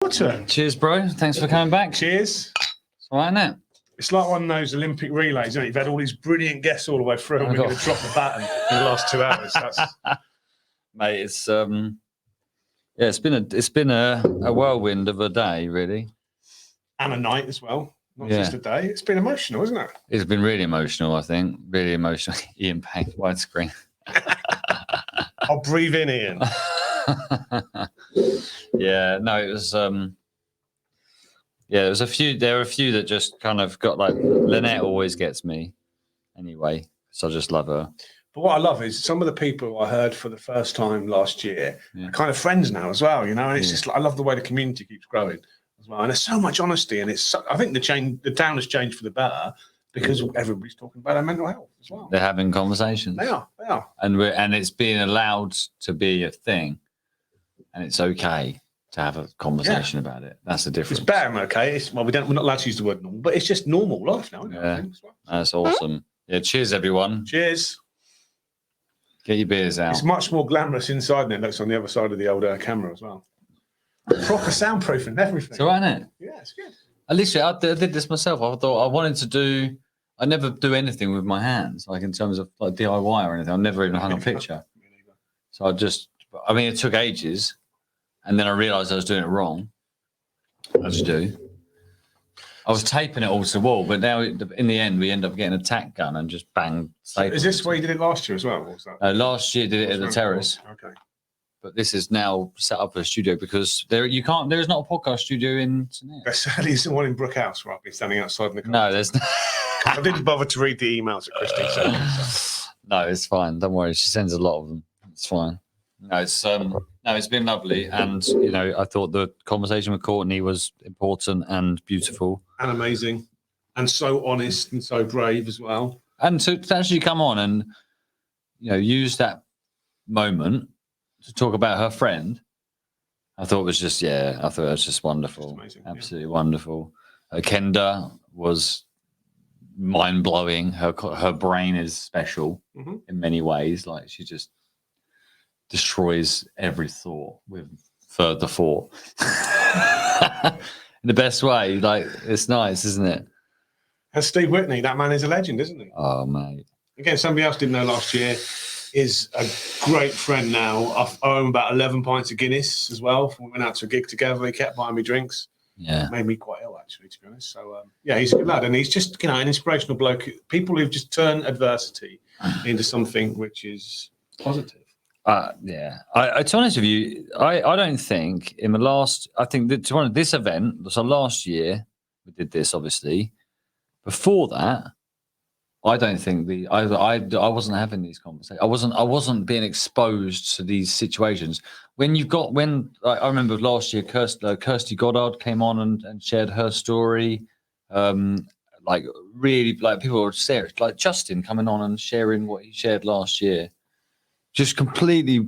Your turn. Cheers, bro. Thanks for coming back. Cheers. It's all right, isn't it? It's like one of those Olympic relays, isn't it? You've had all these brilliant guests all the way through, and we're going to drop the baton in the last 2 hours. That's... Mate, it's it's been a whirlwind of a day, really, and a night as well. Not just a day. It's been emotional, isn't it? It's been really emotional, I think. Really emotional. Ian Payne, widescreen. I'll breathe in, Ian. Yeah, no, it was. There was a few. There were a few that just kind of got like. Lynette always gets me, anyway. So I just love her. But what I love is some of the people I heard for the first time last year are kind of friends now as well. You know, and it's just like I love the way the community keeps growing as well. And there's so much honesty, and I think the town has changed for the better because everybody's talking about their mental health as well. They're having conversations. They are, and it's being allowed to be a thing, and it's okay to have a conversation about it. That's the difference. It's better, okay. We're not allowed to use the word normal, but it's just normal life now. Isn't it? Yeah, that's awesome. Yeah, cheers, everyone. Cheers. Get your beers out. It's much more glamorous inside than it looks on the other side of the old camera as well. Proper soundproof and everything. It's all right, isn't it? Yeah, it's good. At least I did this myself. I thought I wanted to do. I never do anything with my hands, like in terms of like DIY or anything. I never even hung a picture. So it took ages, and then I realised I was doing it wrong. As you do. I was taping it all to the wall, but now in the end we end up getting a tack gun and just bang. So is this where you did it last year as well? Or was that? Last year did it at the terrace. Okay. But this is now set up a studio because there is not a podcast studio in St. Neots. There certainly isn't one in Brookhouse where I've been standing outside in the car. No, there's no. I didn't bother to read the emails that Christine sent me. So. No, it's fine. Don't worry. She sends a lot of them. It's fine. No, it's been lovely, and I thought the conversation with Courtney was important and beautiful and amazing, and so honest and so brave as well. And to actually come on and use that moment to talk about her friend, I thought it was just wonderful. Amazing, absolutely wonderful. Kenda was mind blowing. Her brain is special in many ways. Like she just destroys every thought with further thought in the best way. Like it's nice, isn't it? And Steve Whitney, that man is a legend, isn't he? Oh, mate. Again, somebody else didn't know last year is a great friend now. I own about 11 pints of Guinness as well. We went out to a gig together. He kept buying me drinks. Yeah. Made me quite ill, actually, to be honest. So, he's a good lad. And he's just, an inspirational bloke. People who've just turned adversity into something which is positive. To be honest with you, I don't think in the last, I think that to be honest, this event, so last year we did this obviously. Before that, I don't think I wasn't having these conversations. I wasn't being exposed to these situations. I remember last year, Kirsty Goddard came on and shared her story. Really, people were serious. Like Justin coming on and sharing what he shared last year. Just completely,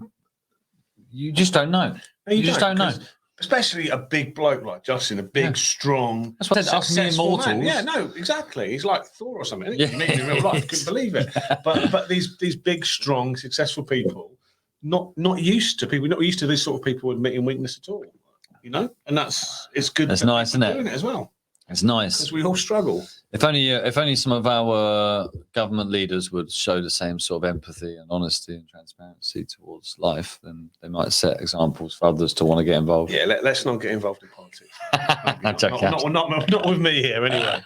you just don't know. No, you just don't know. Especially a big bloke like Justin, a big, strong, that's what I said, us mere mortals. Man. Yeah, no, exactly. He's like Thor or something. Yeah. You meet him in real life, couldn't believe it. But these big, strong, successful people, not used to these sort of people admitting weakness at all. And it's good. That's nice, isn't it? Doing it as well. It's nice because we all struggle. If only some of our government leaders would show the same sort of empathy and honesty and transparency towards life, then they might set examples for others to want to get involved. Yeah, let's not get involved in politics. Not with me here, anyway.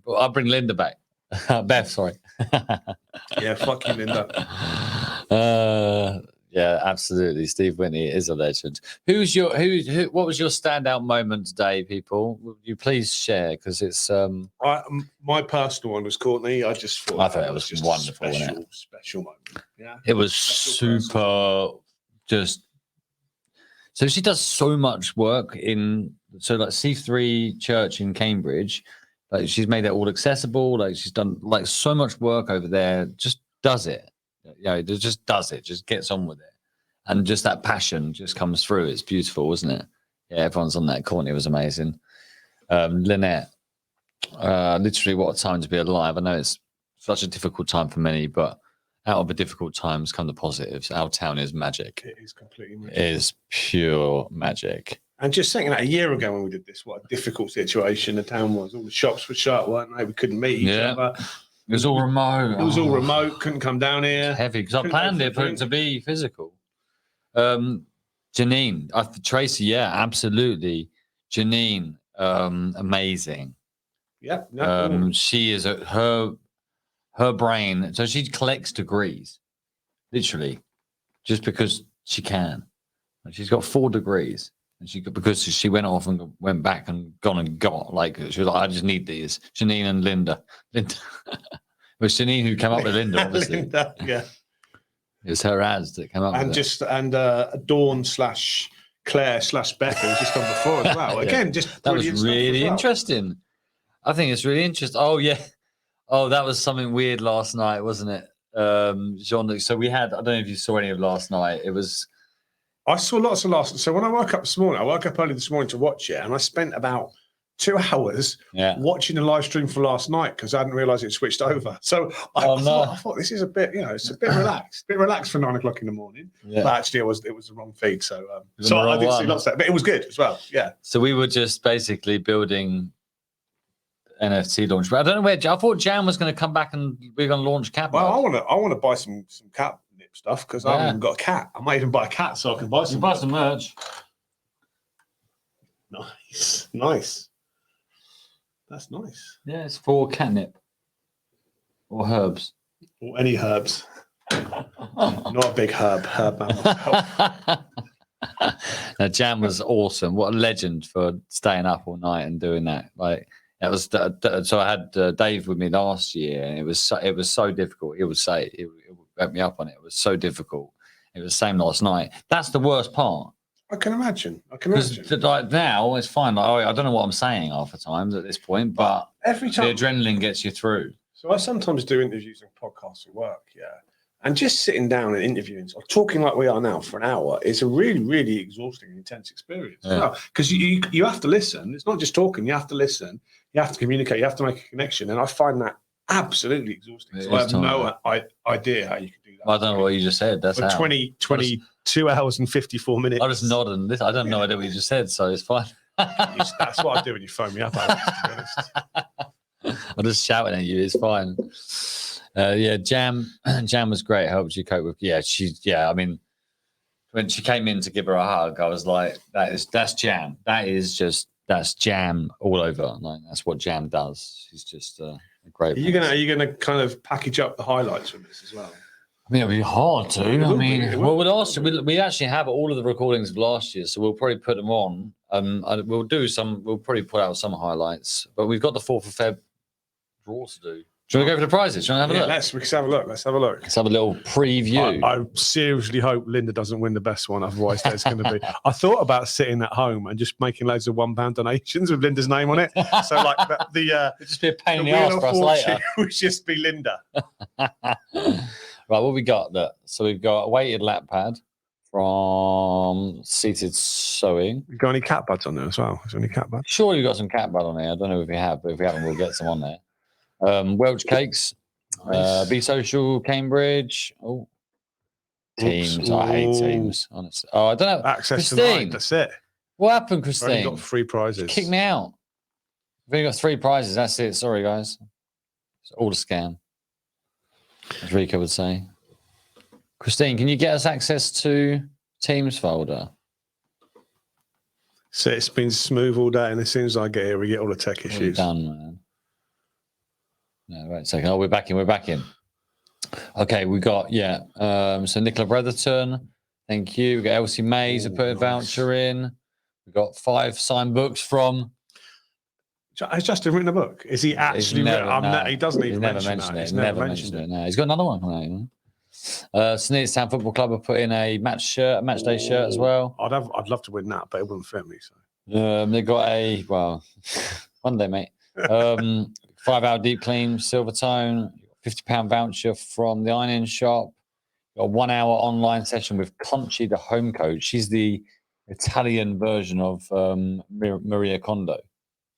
Well, I'll bring Linda back. Beth, sorry. Yeah, fuck you, Linda. Yeah, absolutely. Steve Whitney is a legend. What was your standout moment today, people? Would you please share? Because it's my personal one was Courtney. I thought it was just wonderful, special moment. Yeah, it was super. So she does so much work like C3 Church in Cambridge. Like she's made it all accessible. Like she's done like so much work over there. Just does it. Just does it. Just gets on with it, and just that passion just comes through. It's beautiful, isn't it? Yeah, everyone's on that. Courtney was amazing. Lynette, literally, what a time to be alive. I know it's such a difficult time for many, but out of the difficult times come the positives. Our town is magic. It is completely magic. It is pure magic. And just thinking that a year ago when we did this, what a difficult situation the town was. All the shops were shut, weren't they? We couldn't meet each other. It was all remote. It was all remote. Couldn't come down here. Heavy because I planned it for it to be physical. Janine, Tracy, yeah, absolutely. Janine, amazing. Yeah. She is her brain. So she collects degrees, literally, just because she can. And she's got 4 degrees, and because she went off and went back and gone and got like she was like, I just need these. Janine and Linda. It was Janine who came up with Linda, obviously. Linda, yeah. It's her ads that came up and with just it. And Dawn / Claire / Becca was just on before as well. Again, just that was really interesting. I think it's really interesting. Oh yeah. Oh, that was something weird last night, wasn't it? Jean. So we had. I don't know if you saw any of last night. It was. I saw lots of last. So when I woke up this morning, I woke up early this morning to watch it, and I spent about 2 hours watching the live stream for last night because I hadn't realised it switched over. So I thought this is a bit, it's a bit relaxed, for 9 o'clock in the morning. Yeah. But actually, it was the wrong feed. So I did see lots of that, but it was good as well. Yeah. So we were just basically building NFT launch. But I don't know where. I thought Jan was going to come back and we're going to launch cat. Well, I want to buy some cat nip stuff because I haven't got a cat. I might even buy a cat so I can buy some. Buy some merch. Nice. That's nice. Yeah, it's for catnip or herbs or any herbs. Not a big herb man. Now, Jan was awesome. What a legend for staying up all night and doing that. Like that was so. I had Dave with me last year, and it was so difficult. He would say it would back me up on it. It was so difficult. It was the same last night. That's the worst part. I can imagine. Like now, it's fine. Like, I don't know what I'm saying half the times at this point, but every time the adrenaline gets you through. So I sometimes do interviews and podcasts at work, and just sitting down and interviewing or talking like we are now for an hour is a really, really exhausting and intense experience. Because you have to listen. It's not just talking. You have to listen. You have to communicate. You have to make a connection. And I find that absolutely exhausting. So I have no idea how you can do that. I don't know what you just said. That's 22 hours and 54 minutes. I just nodded and I don't know what you just said, so it's fine. That's what I do when you phone me up, Alex, to be honest. I'm just shouting at you. It's fine. Jam was great. Helped you cope with. I mean, when she came in to give her a hug, I was like, that's Jam. That's Jam all over. Like that's what Jam does. She's just a great. Are you gonna kind of package up the highlights from this as well? I mean, it'll be hard to. We actually have all of the recordings of last year, so we'll probably put them on. We'll probably put out some highlights, but we've got the 4th of Feb draw to do. Do you want to go for the prizes? Do you want to have a look? Let's have a look. Let's have a little preview. I seriously hope Linda doesn't win the best one. Otherwise, there's going to be. I thought about sitting at home and just making loads of £1 donations with Linda's name on it. So like it'd just be a pain in the ass for us later. Would just be Linda. Right, what we got? So we've got a weighted lap pad from Seated Sewing. You got any cat buds on there as well? Is there any cat buds? Sure, you got some cat bud on there. I don't know if you have, but if we haven't, we'll get some on there. Welch cakes, nice. Be Social, Cambridge. Oh, teams. I hate teams, honestly. Oh, I don't know. Access Christine, tonight. That's it. What happened, Christine? I've only got 3 prizes. Kick me out. We've only got 3 prizes. That's it. Sorry, guys. It's all a scam, as Rico would say. Christine, can you get us access to Teams folder? So it's been smooth all day, and as soon as I get here, we get all the tech issues. Done, man. No, wait a second. Oh, we're back in. Okay, we got, so Nicola Bretherton, thank you. We got Elsie Mays, put a voucher in. We got 5 signed books from. Has Justin written a book? Is he actually? He doesn't even mention it. He's never mentioned it. No, he's got another one coming out. Sneers Town Football Club have put in a match day shirt as well. I'd love to win that, but it wouldn't fit me. So they got one day, mate. 5-hour deep clean, silver tone, £50 voucher from the ironing shop. Got a 1-hour online session with Conchi, the home coach. She's the Italian version of Maria Kondo.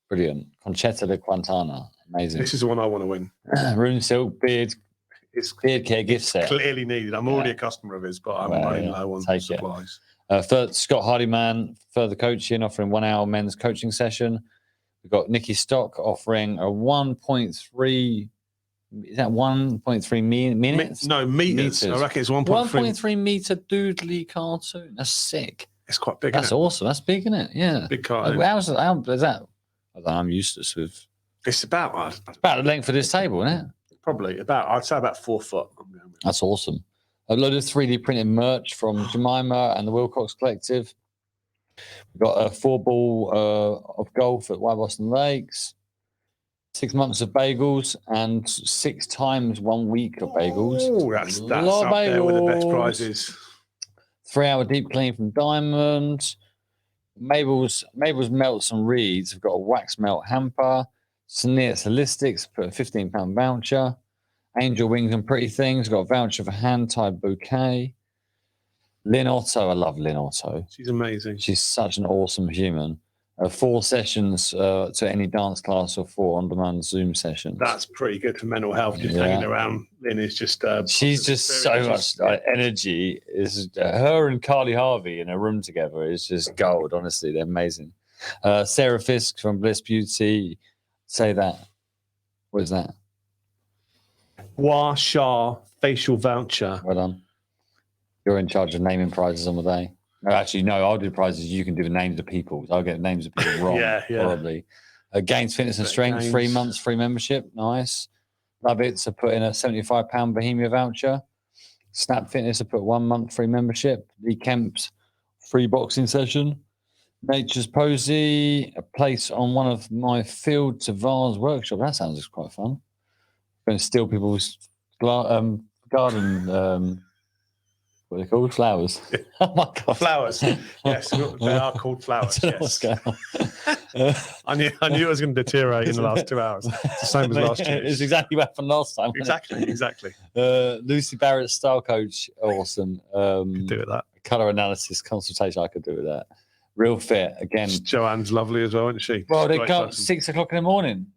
Brilliant. Concetta de Quintana. Amazing. This is the one I want to win. Rune Silk Beard Care gift set. Clearly needed. I'm already a customer of his, but I'm running low on supplies. Scott Hardyman, further coaching, offering 1 hour men's coaching session. We've got Nikki Stock offering a 1.3. Is that 1.3 minutes? No, meters. I reckon it's 1.3. 1.3 meter doodly cartoon. That's sick. It's quite big. That's awesome. That's big, isn't it? Yeah. Big cartoon. How is that? I don't know, I'm useless with. It's about the length of this table, isn't it? Probably I'd say about 4 foot. That's awesome. A load of 3D printed merch from Jemima and the Wilcox Collective. We've got a 4-ball of golf at White Boston Lakes. 6 months of bagels and 6 times 1 week of bagels. Oh, that's up there with the best prizes. 3-hour deep clean from Diamond. Mabel's Melts and Reeds have got a wax melt hamper. Sneer's Holistics put a £15 voucher. Angel Wings and Pretty Things got a voucher for hand-tied bouquet. Lynn Otto, I love Lynn Otto. She's amazing. She's such an awesome human. 4 sessions to any dance class or 4 on-demand Zoom sessions. That's pretty good for mental health. Just hanging around. Lynn is just. She's just so much energy. Is her and Carly Harvey in a room together is just gold. Honestly, they're amazing. Sarah Fisk from Bliss Beauty. Say that. What is that? Gua Sha facial voucher. Well done. You're in charge of naming prizes on the day. No, actually, no, I'll do prizes. You can do the names of people. I'll get the names of people wrong. Probably. Gains Fitness and Strength, 3 months free membership. Nice. Love It to put in a £75 Bohemia voucher. Snap Fitness to put 1 month free membership. Lee Kemp's free boxing session. Nature's Posy, a place on one of my Field to Vase workshop. That sounds quite fun. Going to steal people's garden. What are they called? Flowers. Oh my God. Flowers. Yes, they are called flowers. Yes. I knew it was going to deteriorate in the last 2 hours. It's the same as last year. It's exactly what happened last time. Exactly. Lucy Barrett, style coach. Awesome. Could do with that. Color analysis consultation. I could do with that. Real fit. Again. Joanne's lovely as well, isn't she? Well, they got 6 o'clock in the morning.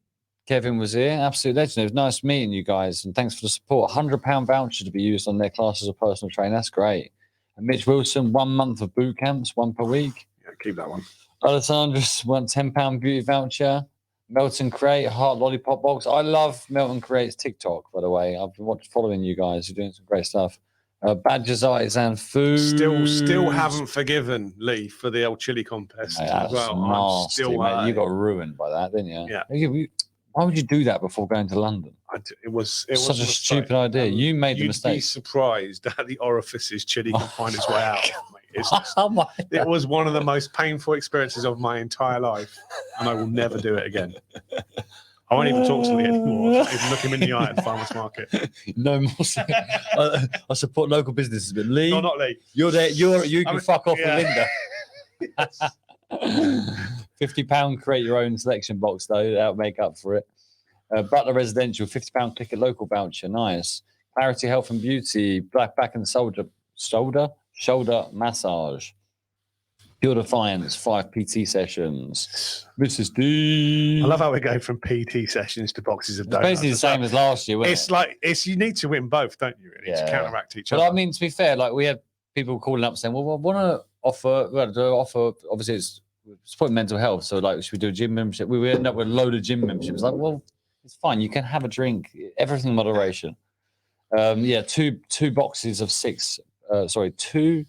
Kevin was here, absolute legend. It was nice meeting you guys, and thanks for the support. £100 voucher to be used on their class as a personal trainer. That's great. And Mitch Wilson, 1 month of boot camps, 1 per week. Yeah, keep that one. Alessandra's £10 beauty voucher. Melton Create, Heart Lollipop Box. I love Melton Create's TikTok, by the way. I've been following you guys. You're doing some great stuff. Badgers Artisan Food. Still haven't forgiven Lee for the old chili contest as well. Nasty, mate. You got ruined by that, didn't you? Yeah. Why would you do that before going to London? It was such a stupid idea. You made the mistake. You'd be surprised at the orifices chili can find its way out. Mate. It was one of the most painful experiences of my entire life, and I will never do it again. I won't even talk to Lee anymore. I won't even look him in the eye at the farmer's market. No more. I support local businesses, but Lee, no, not Lee. You're there. You can fuck off with Linda. £50 create your own selection box though. That'll make up for it. Butler Residential, £50 click a local voucher. Nice. Clarity Health and Beauty, back and shoulder massage. Pure Defiance, 5 PT sessions. Mrs. D. I love how we go from PT sessions to boxes of donuts. It's basically the same as last year, you need to win both, don't you, really, to counteract each other. But I mean, to be fair, like we had people calling up saying, well, I want to offer, obviously it's supporting mental health, so like should we do a gym membership? We end up with a load of gym memberships. Like, well, it's fine, you can have a drink, everything in moderation. 2 boxes of 6 2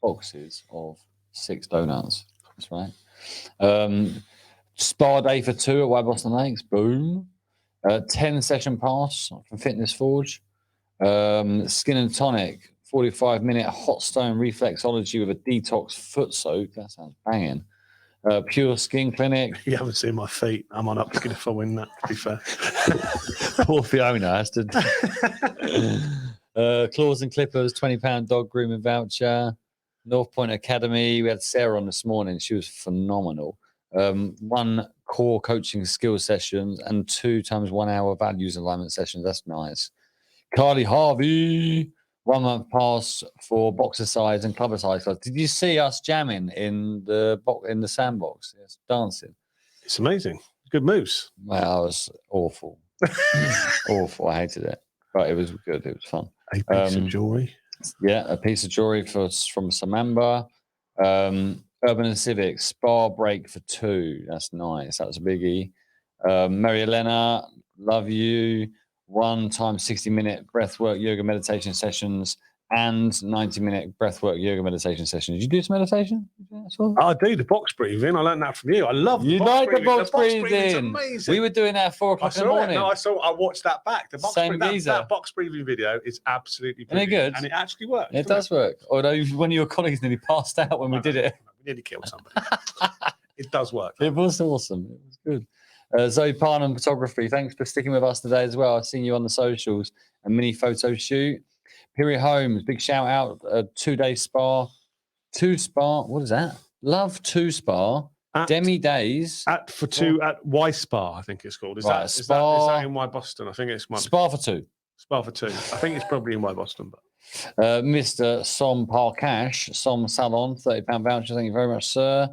boxes of 6 donuts. That's right. Spa day for 2 at White Boston Lakes. Boom. 10 session pass from Fitness Forge. Skin and tonic, 45-minute hot stone reflexology with a detox foot soak. That sounds banging. Pure Skin Clinic. You haven't seen my feet. I'm on upskill if I win that, to be fair. Poor Fiona has to. Claws and Clippers, £20 dog grooming voucher. North Point Academy. We had Sarah on this morning. She was phenomenal. 1 core coaching skills sessions and 2 times 1 hour values alignment sessions. That's nice. Carly Harvey. 1 month pass for boxer size and clubber size clubs. Did you see us jamming in the sandbox? Yes, dancing. It's amazing. Good moves. Well, it was awful. Awful. I hated it, but it was good. It was fun. A piece of jewelry. Yeah, a piece of jewelry from Samamba. Urban and Civic, spa break for 2. That's nice. That was a biggie. Mary Elena, love you. 1 time 60-minute breathwork yoga meditation sessions and 90-minute breathwork yoga meditation sessions. Did you do some meditation? I do the box breathing. I learned that from you. I love the You box like breathing. the box breathing's breathing? amazing. We were doing that at 4 o'clock in the morning. No, I watched that back. The box Same breathing, geezer. that box breathing video is absolutely Isn't it brilliant. good? And it actually works. It does work. Although one of your colleagues nearly passed out when we did it. We nearly killed somebody. It does work. It was awesome. It was good. Zoe Parnham Photography, thanks for sticking with us today as well. I've seen you on the socials. A mini photo shoot. Period Homes, big shout out. 2-day spa. 2 spa. What is that? Love 2 spa. Demi Days. At Y Spa, I think it's called. Is that in Y Boston? I think it's Spa for 2. Spa for 2. I think it's probably in Y Boston. But Mr. Som Parkash, Som Salon, £30 voucher. Thank you very much, sir.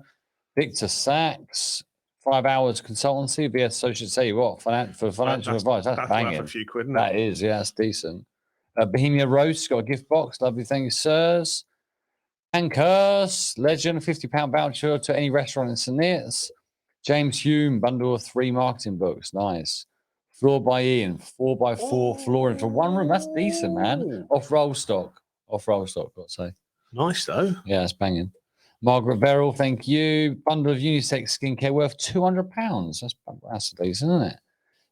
Victor Sachs, 5 hours consultancy, BS Associate. Say what for financial advice? That's banging. Worth a few quid, isn't That is, yeah, that's decent. Bohemia Roast got a gift box. Lovely, thank you, sirs. And Curse, legend, £50 voucher to any restaurant in St. Neots. James Hume, bundle of 3 marketing books. Nice. Floor by Ian, 4x4 flooring for 1 room. That's decent, man. Off roll stock, got to say. Nice though. Yeah, it's banging. Margaret Verrill, thank you. Bundle of unisex skincare worth £200. That's decent, isn't it?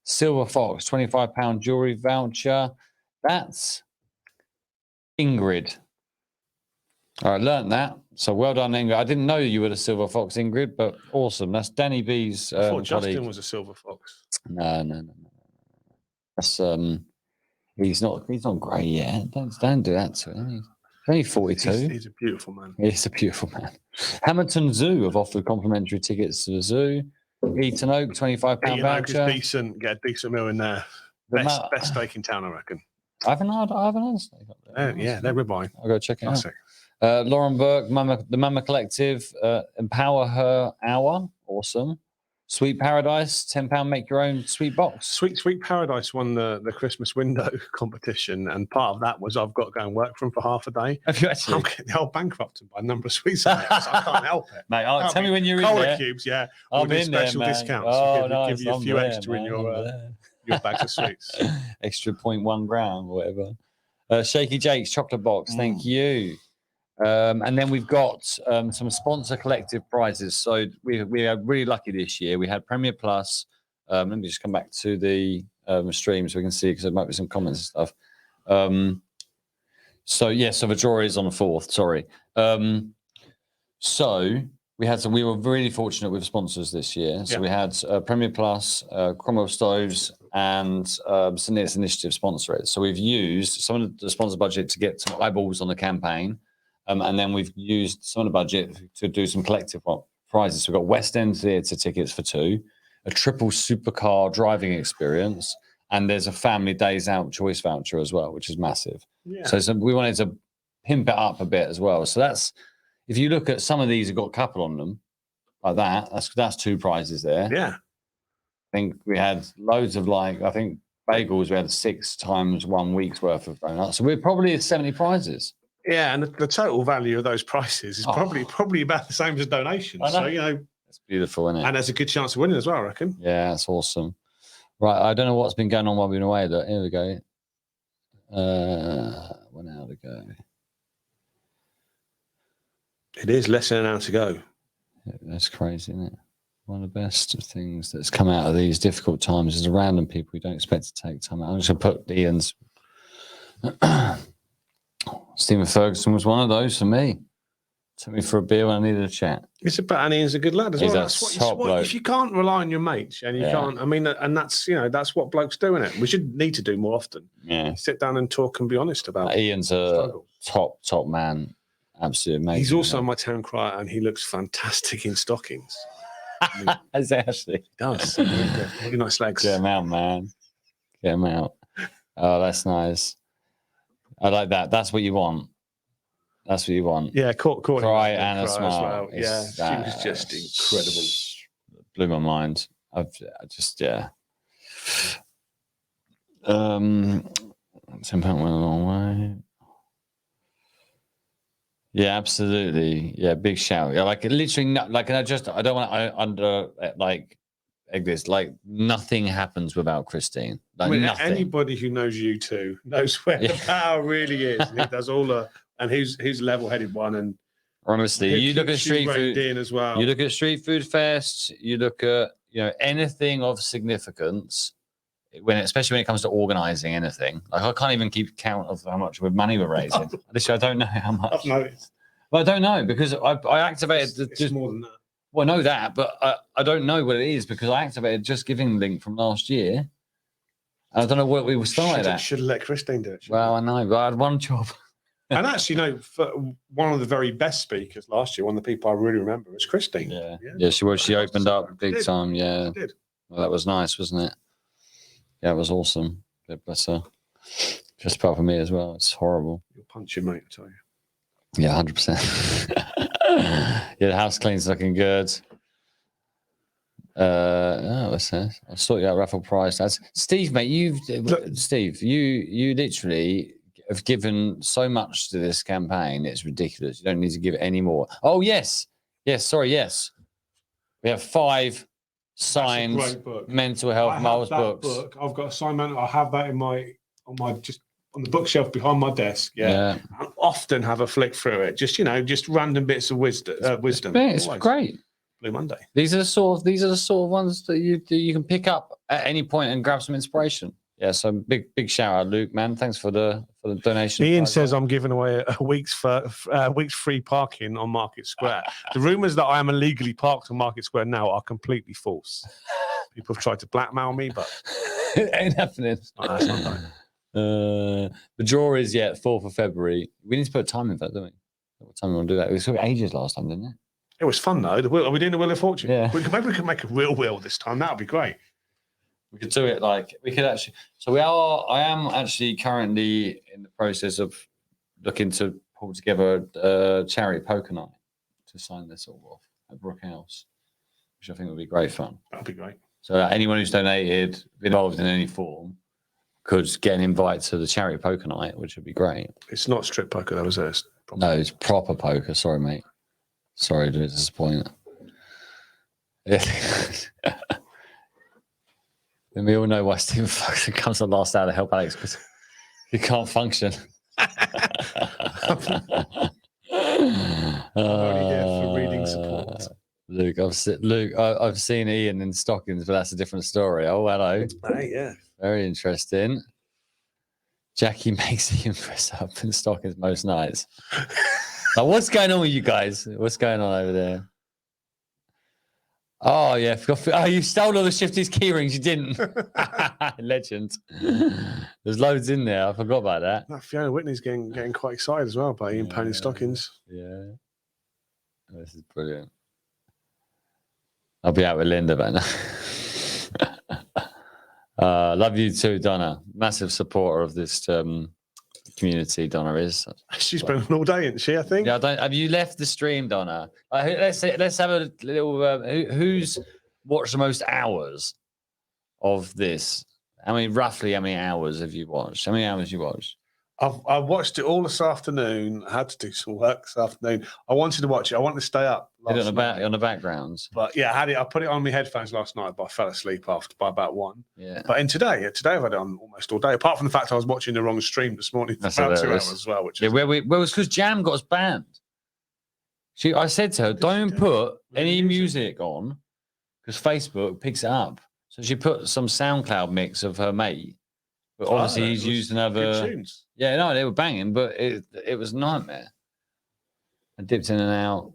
Silver Fox, £25 jewelry voucher. That's Ingrid. All right, learned that. So well done, Ingrid. I didn't know you were the Silver Fox, Ingrid, but awesome. That's Danny B's I thought Justin colleague. was a Silver Fox. No. That's he's not great yet. Don't do that to him. He's only 42. He's a beautiful man. He's a beautiful man. Hamilton Zoo have offered complimentary tickets to the zoo. Eton Oak, £25 voucher. Is decent. Get a decent meal in there. Best steak in town, I reckon. I haven't had steak up there. Yeah, they're ribeye. I'll go check it out. Lauren Burke, the Mama Collective, Empower Her Hour. Awesome. Sweet Paradise, £10 make your own sweet box. Sweet Paradise won the Christmas window competition, and part of that was I've got to go and work for them for half a day. Have you actually? I'm getting the whole bankrupted by a number of sweets. I can't help it. Mate, tell me when you're in Cola there. Cubes, yeah. I'm in there, special discounts. Oh, nice. Give you a few extra in your bags of sweets. Extra 0.1 gram or whatever. Shaky Jake's chocolate box. Thank you. And then we've got some sponsor collective prizes. So we are really lucky this year. We had Premier Plus. Let me just come back to the stream so we can see, because there might be some comments and stuff. So the draw is on the 4th. Sorry. So we were really fortunate with sponsors this year. So we had Premier Plus, Cromwell Stoves, and St. Neots Initiative sponsor it. So we've used some of the sponsor budget to get some eyeballs on the campaign. And then we've used some of the budget to do some collective prizes. So we've got West End Theatre tickets for 2, a triple supercar driving experience, and there's a family days out choice voucher as well, which is massive. Yeah. So we wanted to pimp it up a bit as well. So that's, if you look at some of these have got a couple on them, like that, that's 2 prizes there. Yeah. I think we had loads of bagels, we had 6 times 1 week's worth of donuts. So we're probably at 70 prizes. Yeah, and the total value of those prices is probably about the same as donations. So, it's beautiful, isn't it? And there's a good chance of winning as well, I reckon. Yeah, that's awesome. Right, I don't know what's been going on while we've been away. Look, here we go. 1 hour to go. It is less than an hour to go. Yeah, that's crazy, isn't it? One of the best things that's come out of these difficult times is the random people you don't expect to take time out. I'm just going to put Ian's. Stephen Ferguson was one of those for me. Took me for a beer when I needed a chat. It's about, and Ian's a good lad as well. That's what if you can't rely on your mates, and you can't, I mean, and that's what blokes do, isn't it? We should need to do more often. Yeah, sit down and talk and be honest about. Ian's a top man, absolutely amazing. He's also my town crier, and he looks fantastic in stockings. Is it actually? He does. Really nice legs. Get him out, man. Get him out. Oh, that's nice. I like that. That's what you want. That's what you want. Yeah, cry and a smile. Well. Yeah, she was just incredible. Blew my mind. I just. £10 went a long way. Yeah, absolutely. Yeah, big shout. Yeah, like literally, like, and I don't want to under like egg this. Like, nothing happens without Christine. I Like, mean, nothing. anybody who knows you two knows where the power really is, and he does all the. And he's level-headed one, and Honestly, you look at street food in as well. You look at street food fests. You look at anything of significance. Especially when it comes to organizing anything, like I can't even keep count of how much money we're raising. Literally, I don't know how much. I've noticed. Well, I don't know because I activated It's more than that. Well, I know that, but I don't know what it is because I activated Just Giving link from last year. I don't know what we were started at. Should have let Christine do it. Well, I know, but I had one job. And actually, for one of the very best speakers last year, one of the people I really remember was Christine. Yeah, she was. She opened up big time. Yeah, she did. Well, that was nice, wasn't it? Yeah, it was awesome. God bless her. Just apart from me as well. It's horrible. You'll punch your mate, I tell you. Yeah, 100%. Yeah, the house clean's looking good. What's that? I'll sort you out raffle price. That's Steve, mate. Steve, you literally have given so much to this campaign. It's ridiculous. You don't need to give any more. Oh, yes. Sorry, yes. We have 5 signed mental health Miles books. I've got a signed mental. I have that on the bookshelf behind my desk. Yeah. I often have a flick through it. Just random bits of wisdom. Yeah, it's great. Blue Monday. These are the sort of ones that you can pick up at any point and grab some inspiration. Yeah, so big shout out, Luke, man. Thanks for the donation. Ian says I'm giving away a week's free parking on Market Square. The rumours that I am illegally parked on Market Square now are completely false. People have tried to blackmail me, but it ain't happening. That's not done. The draw is 4th of February. We need to put a time in that, don't we? What time we want to do that? It was ages last time, didn't it? It was fun though. Are we doing the Wheel of Fortune? Yeah. Maybe we could make a real wheel this time. That would be great. We could do it we could actually. So I am actually currently in the process of looking to pull together a charity poker night to sign this all off at Brook House, which I think would be great fun. That'd be great. So anyone who's donated, involved in any form, could get an invite to the charity poker night, which would be great. It's not strip poker, that was it. No, it's proper poker. Sorry, mate. Sorry to disappoint. And we all know why Stephen Ferguson comes the last hour to help Alex because he can't function. I'm only here for reading support. Luke, I've seen Ian in stockings, but that's a different story. Oh, hello. Hey, yeah. Very interesting. Jackie makes Ian dress up in stockings most nights. Now, what's going on with you guys? What's going on over there? Oh, yeah. You stole all the Shifty's key rings. You didn't. Legend. There's loads in there. I forgot about that. Fiona Whitney's getting quite excited as well by Ian Pony stockings. Yeah. This is brilliant. I'll be out with Linda by now. Love you too, Donna. Massive supporter of this community, Donna is. She's been on all day, isn't she? I think. Yeah, have you left the stream, Donna? Let's have a little. Who's watched the most hours of this? Roughly how many hours have you watched? How many hours you watched? I watched it all this afternoon. I had to do some work this afternoon. I wanted to watch it. I wanted to stay up on the backgrounds. But yeah, I put it on my headphones last night, but I fell asleep by about 1. Yeah. But today I've had it on almost all day. Apart from the fact I was watching the wrong stream this morning for about 2 hours as well. Which is it's because Jam got us banned. I said to her, don't put any music on because Facebook picks it up. So she put some SoundCloud mix of her mate. But obviously he's used another. Tunes. Yeah, no, they were banging, but it was a nightmare. I dipped in and out.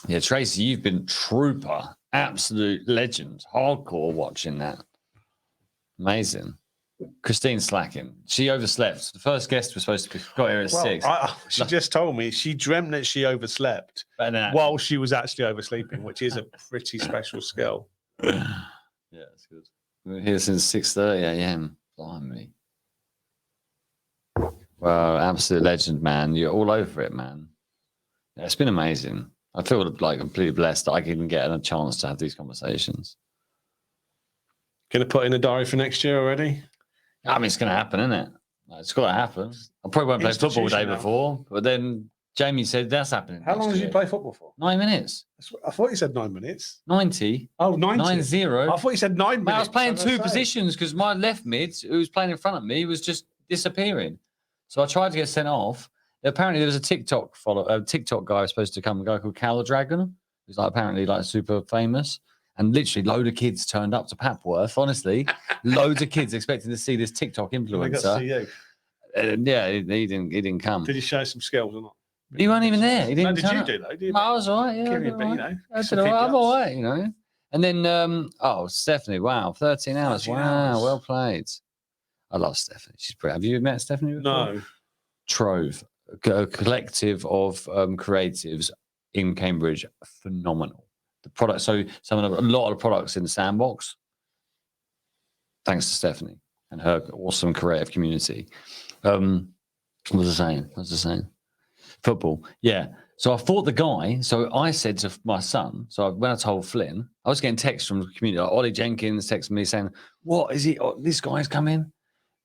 Yeah, Tracy, you've been trooper, absolute legend, hardcore watching that. Amazing. Christine's slacking. She overslept. The first guest was supposed to got here at 6. She just told me she dreamt that she overslept while she was actually oversleeping, which is a pretty special skill. Yeah, it's good. We're here since 6:30 a.m. Blimey. Well, absolute legend, man. You're all over it, man. Yeah, it's been amazing. I feel like completely blessed that I can get a chance to have these conversations. Going to put in a diary for next year already? It's going to happen, isn't it? It's got to happen. I probably won't play football the day before, but then Jamie said that's happening. How long did you play football for? 9 minutes. I thought you said 9 minutes. 90. Oh, 90. 9-0. I thought you said 9 minutes. Mate, I was playing as I two say. positions because my left mid, who was playing in front of me, was just disappearing. So I tried to get sent off. Apparently, there was a TikTok guy was supposed to come, a guy called Cal the Dragon, who's like apparently like super famous. And literally, load of kids turned up to Papworth. Honestly, loads of kids expecting to see this TikTok influencer. They got to see you. Yeah, he didn't come. Did you show some skills or not? He wasn't even there. He didn't. No, did you do though? Did you? I was all right. Yeah, Give you a bit, you know. I did all right. I'm all right, you know. And then, Stephanie, wow, 13 hours. 13 wow, hours. well played. I love Stephanie. She's great. Have you met Stephanie before? No. Trove, a collective of creatives in Cambridge, phenomenal. The product, so a lot of the products in the sandbox, thanks to Stephanie and her awesome creative community. What was I saying? Football, yeah. So I fought the guy. So I said to my son, when I told Flynn, I was getting texts from the community. Like Ollie Jenkins texted me saying, "What is he? Oh, this guy's coming."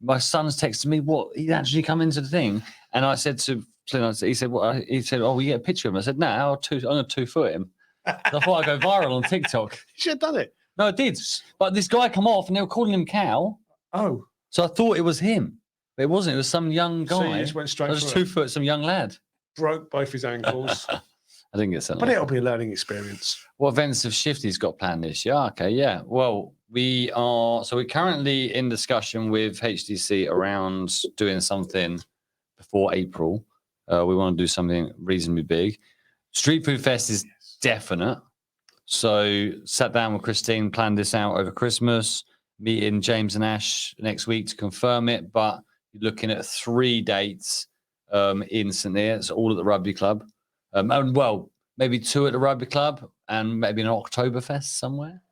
My son's texted me, "What? He's actually come into the thing." And I said to Flynn, he said, "What?" He said, "Oh, we get a picture of him." I said, "No, I'm going to 2-foot him." So I thought I'd go viral on TikTok. You should have done it. No, I did. But this guy come off and they were calling him Cal. Oh. So I thought it was him. But it wasn't. It was some young guy. So you just went straight I was through 2-foot, some young lad. Broke both his ankles. I didn't get sent But off. it'll be a learning experience. What events have Shifty's got planned this year? Okay, yeah. Well, we're currently in discussion with HDC around doing something before April. We want to do something reasonably big. Street Food Fest is definite. So sat down with Christine, planned this out over Christmas, meeting James and Ash next week to confirm it. But you're looking at 3 dates in St. Neots, all at the rugby club. And well, maybe 2 at the rugby club and maybe an Oktoberfest somewhere,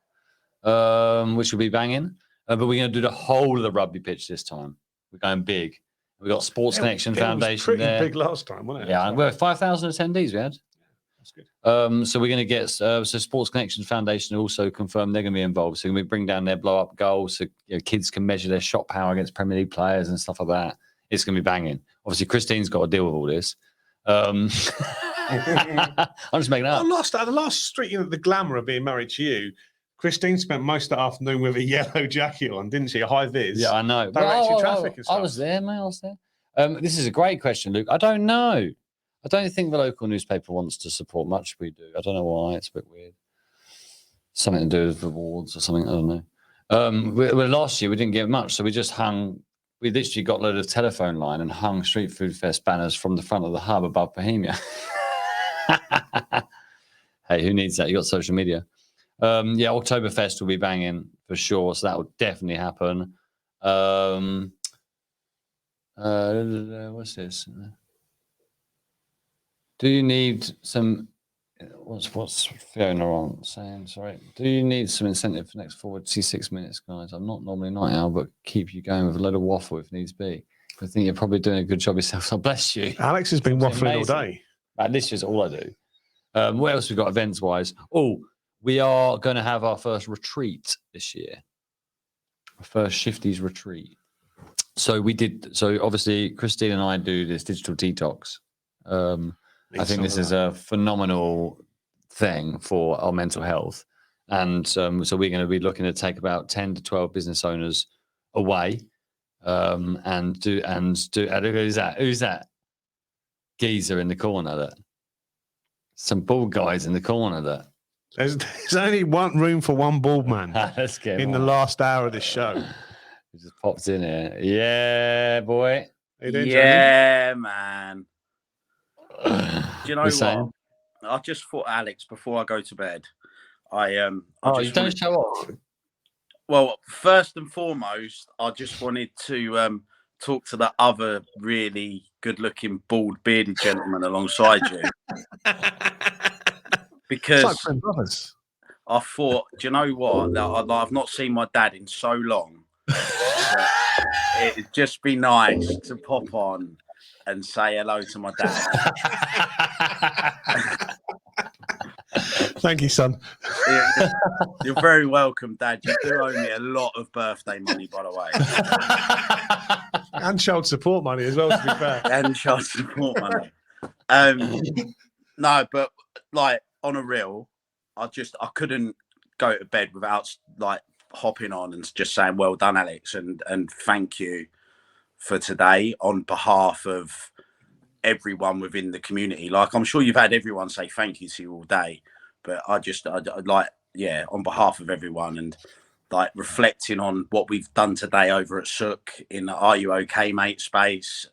which will be banging. But we're going to do the whole of the rugby pitch this time. We're going big. We've got Sports Connection Foundation It was pretty big last time, wasn't it? Yeah, we're 5,000 attendees we had. That's good. So we're going to get Sports Connection Foundation also confirmed they're going to be involved. So we bring down their blow up goals so kids can measure their shot power against Premier League players and stuff like that. It's going to be banging. Obviously, Christine's got to deal with all this. I'm just making it up. The last street, the glamour of being married to you. Christine spent most of the afternoon with a yellow jacket on, didn't she? A high vis. Yeah, I know. Directed traffic and stuff. I was there, mate. I was there. This is a great question, Luke. I don't know. I don't think the local newspaper wants to support much we do. I don't know why. It's a bit weird. Something to do with awards or something. I don't know. Last year we didn't get much, so we just hung. We literally got a load of telephone line and hung Street Food Fest banners from the front of the hub above Bohemia. Hey, who needs that? You got social media. Yeah, Oktoberfest will be banging for sure, so that will definitely happen. What's this? Do you need some? What's Fiona on saying? Sorry. Do you need some incentive for next 46 minutes, guys? I'm not normally night owl, but keep you going with a load of waffle if needs be. I think you're probably doing a good job yourself. So bless you. Alex has been waffling all day. This is all I do. What else we got events wise? Oh, we are going to have our first retreat this year. Our first Shifties retreat. So obviously Christine and I do this digital detox. I think this is a phenomenal thing for our mental health. And so we're going to be looking to take about 10 to 12 business owners away and do who's that? Geezer in the corner there. Some bald guys in the corner there. There's only one room for one bald man in the last hour of this show. He just popped in here. Yeah, boy. Yeah, man. Do you know what? I just thought, Alex, before I go to bed, you don't show off. Well, first and foremost, I just wanted to talk to the other really good-looking, bald, bearded gentleman alongside you, because I thought, do you know what? I've not seen my dad in so long. It'd just be nice to pop on and say hello to my dad. Thank you, son. You're very welcome, Dad. You do owe me a lot of birthday money, by the way. And child support money as well, to be fair. And child support money. No, but like on a real, I couldn't go to bed without like hopping on and just saying well done, Alex, and thank you for today on behalf of everyone within the community. Like, I'm sure you've had everyone say thank you to you all day, but I'd like, yeah, on behalf of everyone, and like reflecting on what we've done today over at Sook in the Are You Okay Mate space,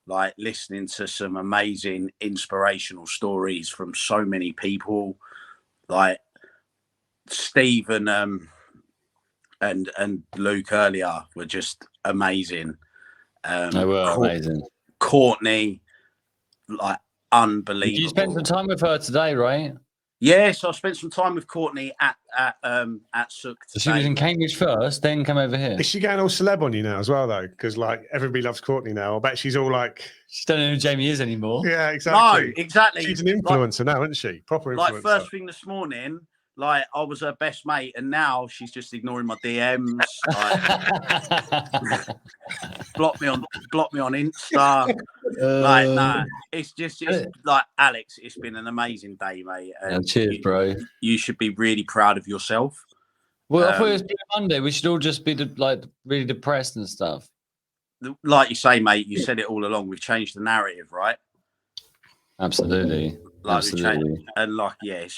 like listening to some amazing inspirational stories from so many people, like Steve and Luke earlier were just amazing. They were amazing. Courtney, like unbelievable. You spent some time with her today, right? Yeah, so I spent some time with Courtney at Sook. So she was in Cambridge first, then come over here. Is she going all celeb on you now as well, though? Because like everybody loves Courtney now. I bet she's all like, she don't know who Jamie is anymore. Yeah, exactly. No, exactly. She's an influencer now, isn't she? Proper influencer. Like first thing this morning, like I was her best mate, and now she's just ignoring my DMs. Like, block me on Insta. Like, nah, it's like Alex. It's been an amazing day, mate. And cheers, bro. You should be really proud of yourself. Well, I thought it was Blue Monday. We should all just be like really depressed and stuff. Like you say, mate. You said it all along. We've changed the narrative, right? Absolutely. Like Absolutely. And like, yeah, it's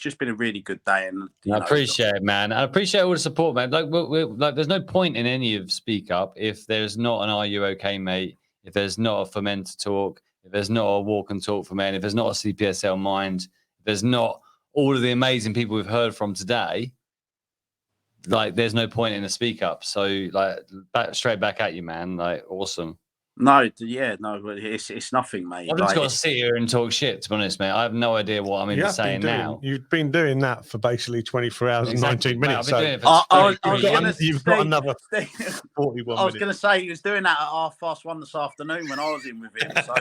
just been a really good day, and I appreciate it, man. I appreciate all the support, man. Like, like, there's no point in any of Speak Up if there's not an Are You Okay Mate, if there's not a Fermentor Talk, if there's not a Walk and Talk for Men, if there's not a CPSL Mind, if there's not all of the amazing people we've heard from today. Like, there's no point in a Speak Up. So, like, straight back at you, man. Like, awesome. No, yeah, no, but it's nothing, mate. I've just got to sit here and talk shit, to be honest, mate. I have no idea what I'm even saying now. You've been doing that for basically 24 hours and 19 minutes. Mate, I've been doing it for you've got another 41 I was going to say he was doing that at 1:30 this afternoon when I was in with him. So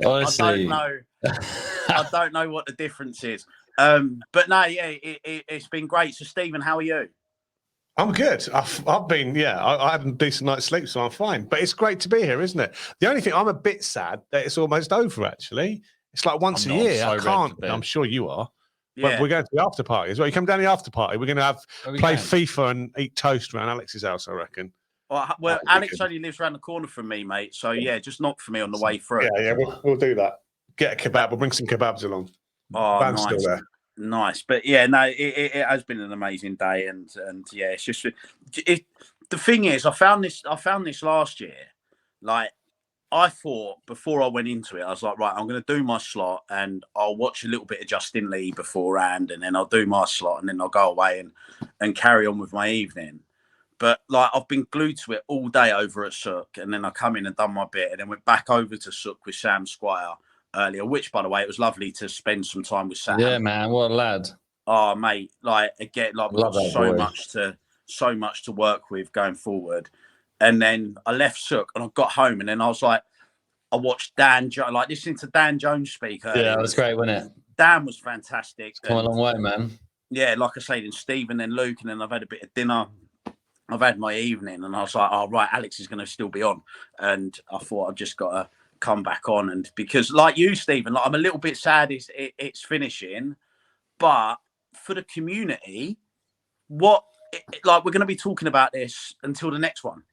honestly, I don't know what the difference is. But no, yeah, it's been great. So, Stephen, how are you? I'm good. I've been, I had a decent night's sleep, so I'm fine. But it's great to be here, isn't it? The only thing, I'm a bit sad that it's almost over, actually. It's like once a year. I can't. I'm sure you are. Yeah. But we're going to the after party as well. You come down to the after party. We're going to play FIFA and eat toast around Alex's house, I reckon. Well, Alex only lives around the corner from me, mate. So, yeah, just knock for me on the way through. Yeah, we'll do that. Get a kebab. We'll bring some kebabs along. Oh, Van's nice. Still there. Nice, but yeah, no, it has been an amazing day, and yeah, it's just the thing is, I found this last year. Like, I thought before I went into it, I was like, right, I'm going to do my slot, and I'll watch a little bit of Justin Lee beforehand, and then I'll do my slot, and then I'll go away and carry on with my evening. But like, I've been glued to it all day over at Sook, and then I come in and done my bit, and then went back over to Sook with Sam Squire earlier, which, by the way, it was lovely to spend some time with Sam. Yeah, man, what a lad. Oh, mate, like, again, like, we've got so much to work with going forward. And then I left Sook and I got home, and then I was like, I watched Dan, like, listening to Dan Jones speak. Yeah, it was great, wasn't it? Dan was fantastic. It's come a long way, man. Yeah, like I say, then Steve and then Luke, and then I've had a bit of dinner. I've had my evening, and I was like, oh, right, Alex is going to still be on. And I thought I've just got to come back on, and because like you, Stephen, like, I'm a little bit sad it's finishing, but for the community, like, we're going to be talking about this until the next one.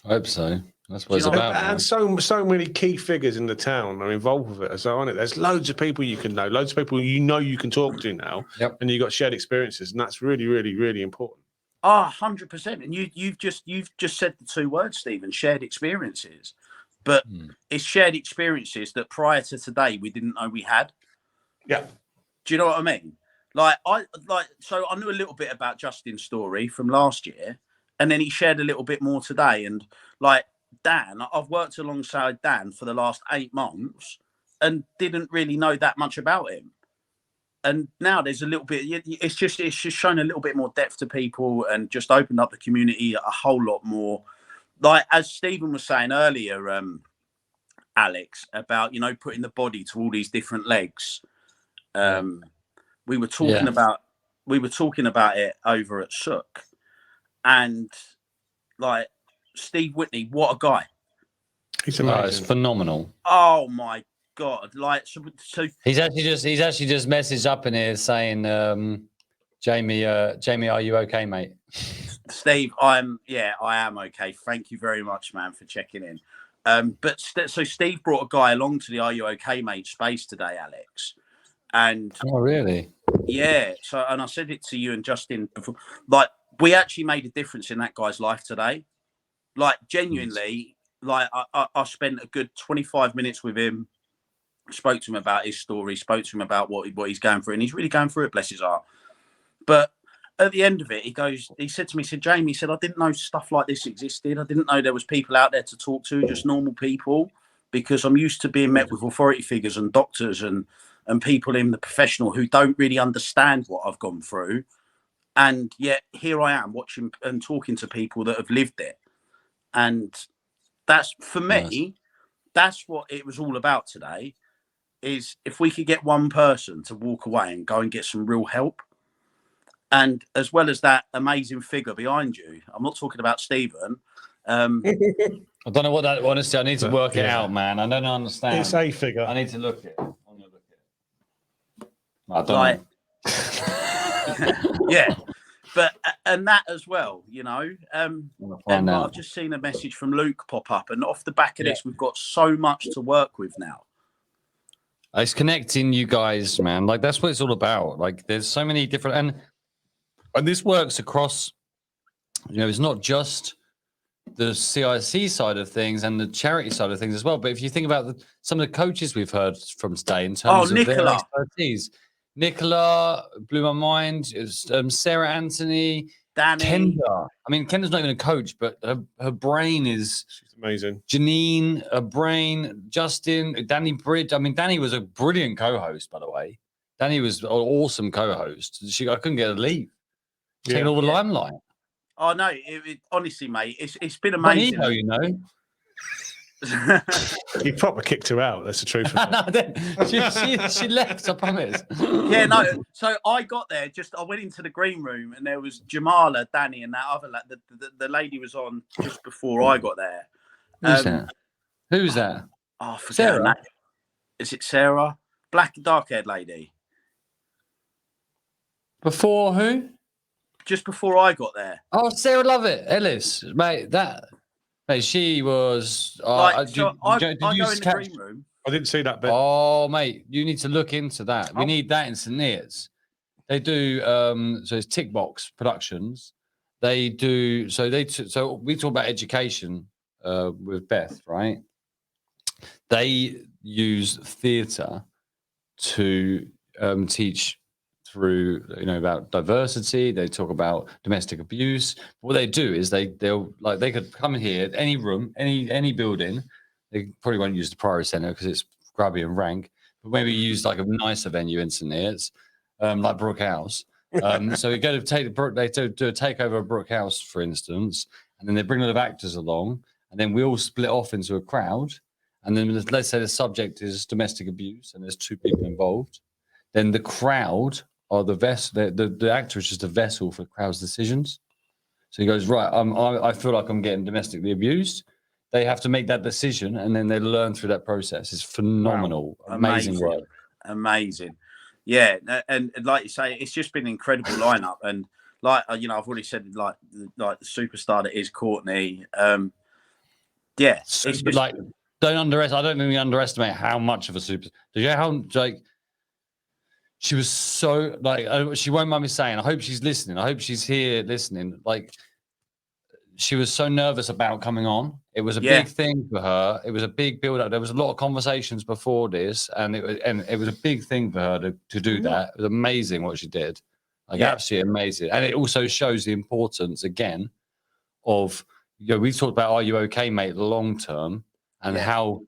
I hope so. That's what it's about. And so many key figures in the town are involved with it as well, aren't it? There's loads of people you can know, loads of people you can talk to now. Yep. And you've got shared experiences, and that's really, really, really important. 100%. And you've just said the two words, Stephen, shared experiences. But it's shared experiences that prior to today we didn't know we had. Yeah. Do you know what I mean? So I knew a little bit about Justin's story from last year, and then he shared a little bit more today. And like Dan, I've worked alongside Dan for the last 8 months and didn't really know that much about him. And now there's a little bit. It's just shown a little bit more depth to people and just opened up the community a whole lot more. Like, as Stephen was saying earlier, Alex, about, putting the body to all these different legs. We were talking about it over at Sook, and like, Steve Whitney, what a guy! He's amazing. It's phenomenal. Oh my God, like so he's actually just messaged up in here saying, Jamie, are you okay, mate? Steve, I am okay. Thank you very much, man, for checking in. So Steve brought a guy along to the Are You Okay, Mate space today, Alex. And oh, really? Yeah. So, and I said it to you and Justin before, like, we actually made a difference in that guy's life today. Like, genuinely, like, I spent a good 25 minutes with him, spoke to him about his story, spoke to him about what he's going through, and he's really going through it, bless his heart. But at the end of it, he said to me, Jamie, he said, I didn't know stuff like this existed. I didn't know there was people out there to talk to, just normal people, because I'm used to being met with authority figures and doctors and people in the professional who don't really understand what I've gone through. And yet here I am watching and talking to people that have lived it. And that's, for me, that's what it was all about today, is if we could get one person to walk away and go and get some real help. And as well as that amazing figure behind you, I'm not talking about Stephen. I don't know what that, honestly, I need to work it out, man. I don't understand. It's a figure. I need to look it. I'm going to look it. I don't know. Yeah. But, and that as well, you know. And I've just seen a message from Luke pop up. And off the back of this, we've got so much to work with now. It's connecting you guys, man. Like, that's what it's all about. Like, there's so many different, and this works across, you know, it's not just the CIC side of things and the charity side of things as well. But if you think about some of the coaches we've heard from today in terms of their expertise, Nicola blew my mind. It was, Sarah Anthony, Danny. Kendra. I mean, Kendra's not even a coach, but her brain is amazing. Janine, her brain, Justin, Danny Bridge. I mean, Danny was a brilliant co-host, by the way. Danny was an awesome co-host. I couldn't get her to leave. Taking all the limelight. Oh no! Honestly, mate, it's been amazing. Ego, you know. He probably kicked her out. That's the truth. she left. I promise. Yeah, no. So I got there. I went into the green room, and there was Jamala, Danny, and that other the lady was on just before I got there. Who's that? Oh, I forget her name. Is it Sarah? Dark-haired lady. Before who? Just before I got there. Oh, Sarah Lovett Ellis, mate. Mate, she was. I go in the green room. I didn't see that bit. Oh, mate, you need to look into that. We need that in St. Neots. They do. So it's Tick Box Productions. They do. So we talk about education with Beth, right? They use theatre to teach through, you know, about diversity. They talk about domestic abuse. What they do is they could come in here, any room, any building. They probably won't use the Priory Centre because it's grubby and rank, but maybe use like a nicer venue in St. Neots, like Brook House. So we go to take they do a takeover of Brook House, for instance, and then they bring a lot of actors along, and then we all split off into a crowd. And then let's say the subject is domestic abuse, and there's two people involved. Then the crowd are the vessel. The actor is just a vessel for the crowd's decisions. So he goes, right, I feel like I'm getting domestically abused. They have to make that decision, and then they learn through that process. It's phenomenal. Wow. Amazing work. Amazing. Yeah, and like you say, it's just been an incredible lineup. And like, you know, I've already said, like the superstar that is Courtney. Yeah, it's like, I don't think we underestimate how much of a super. Do you know how, like, she was so, like, she won't mind me saying, I hope she's listening. I hope she's here listening. Like, she was so nervous about coming on. It was a big thing for her. It was a big build up. There was a lot of conversations before this, and it was a big thing for her to do that. It was amazing what she did. Like, absolutely amazing. And it also shows the importance, again, of, you know, we talked about Are You Okay, Mate, the long term, and how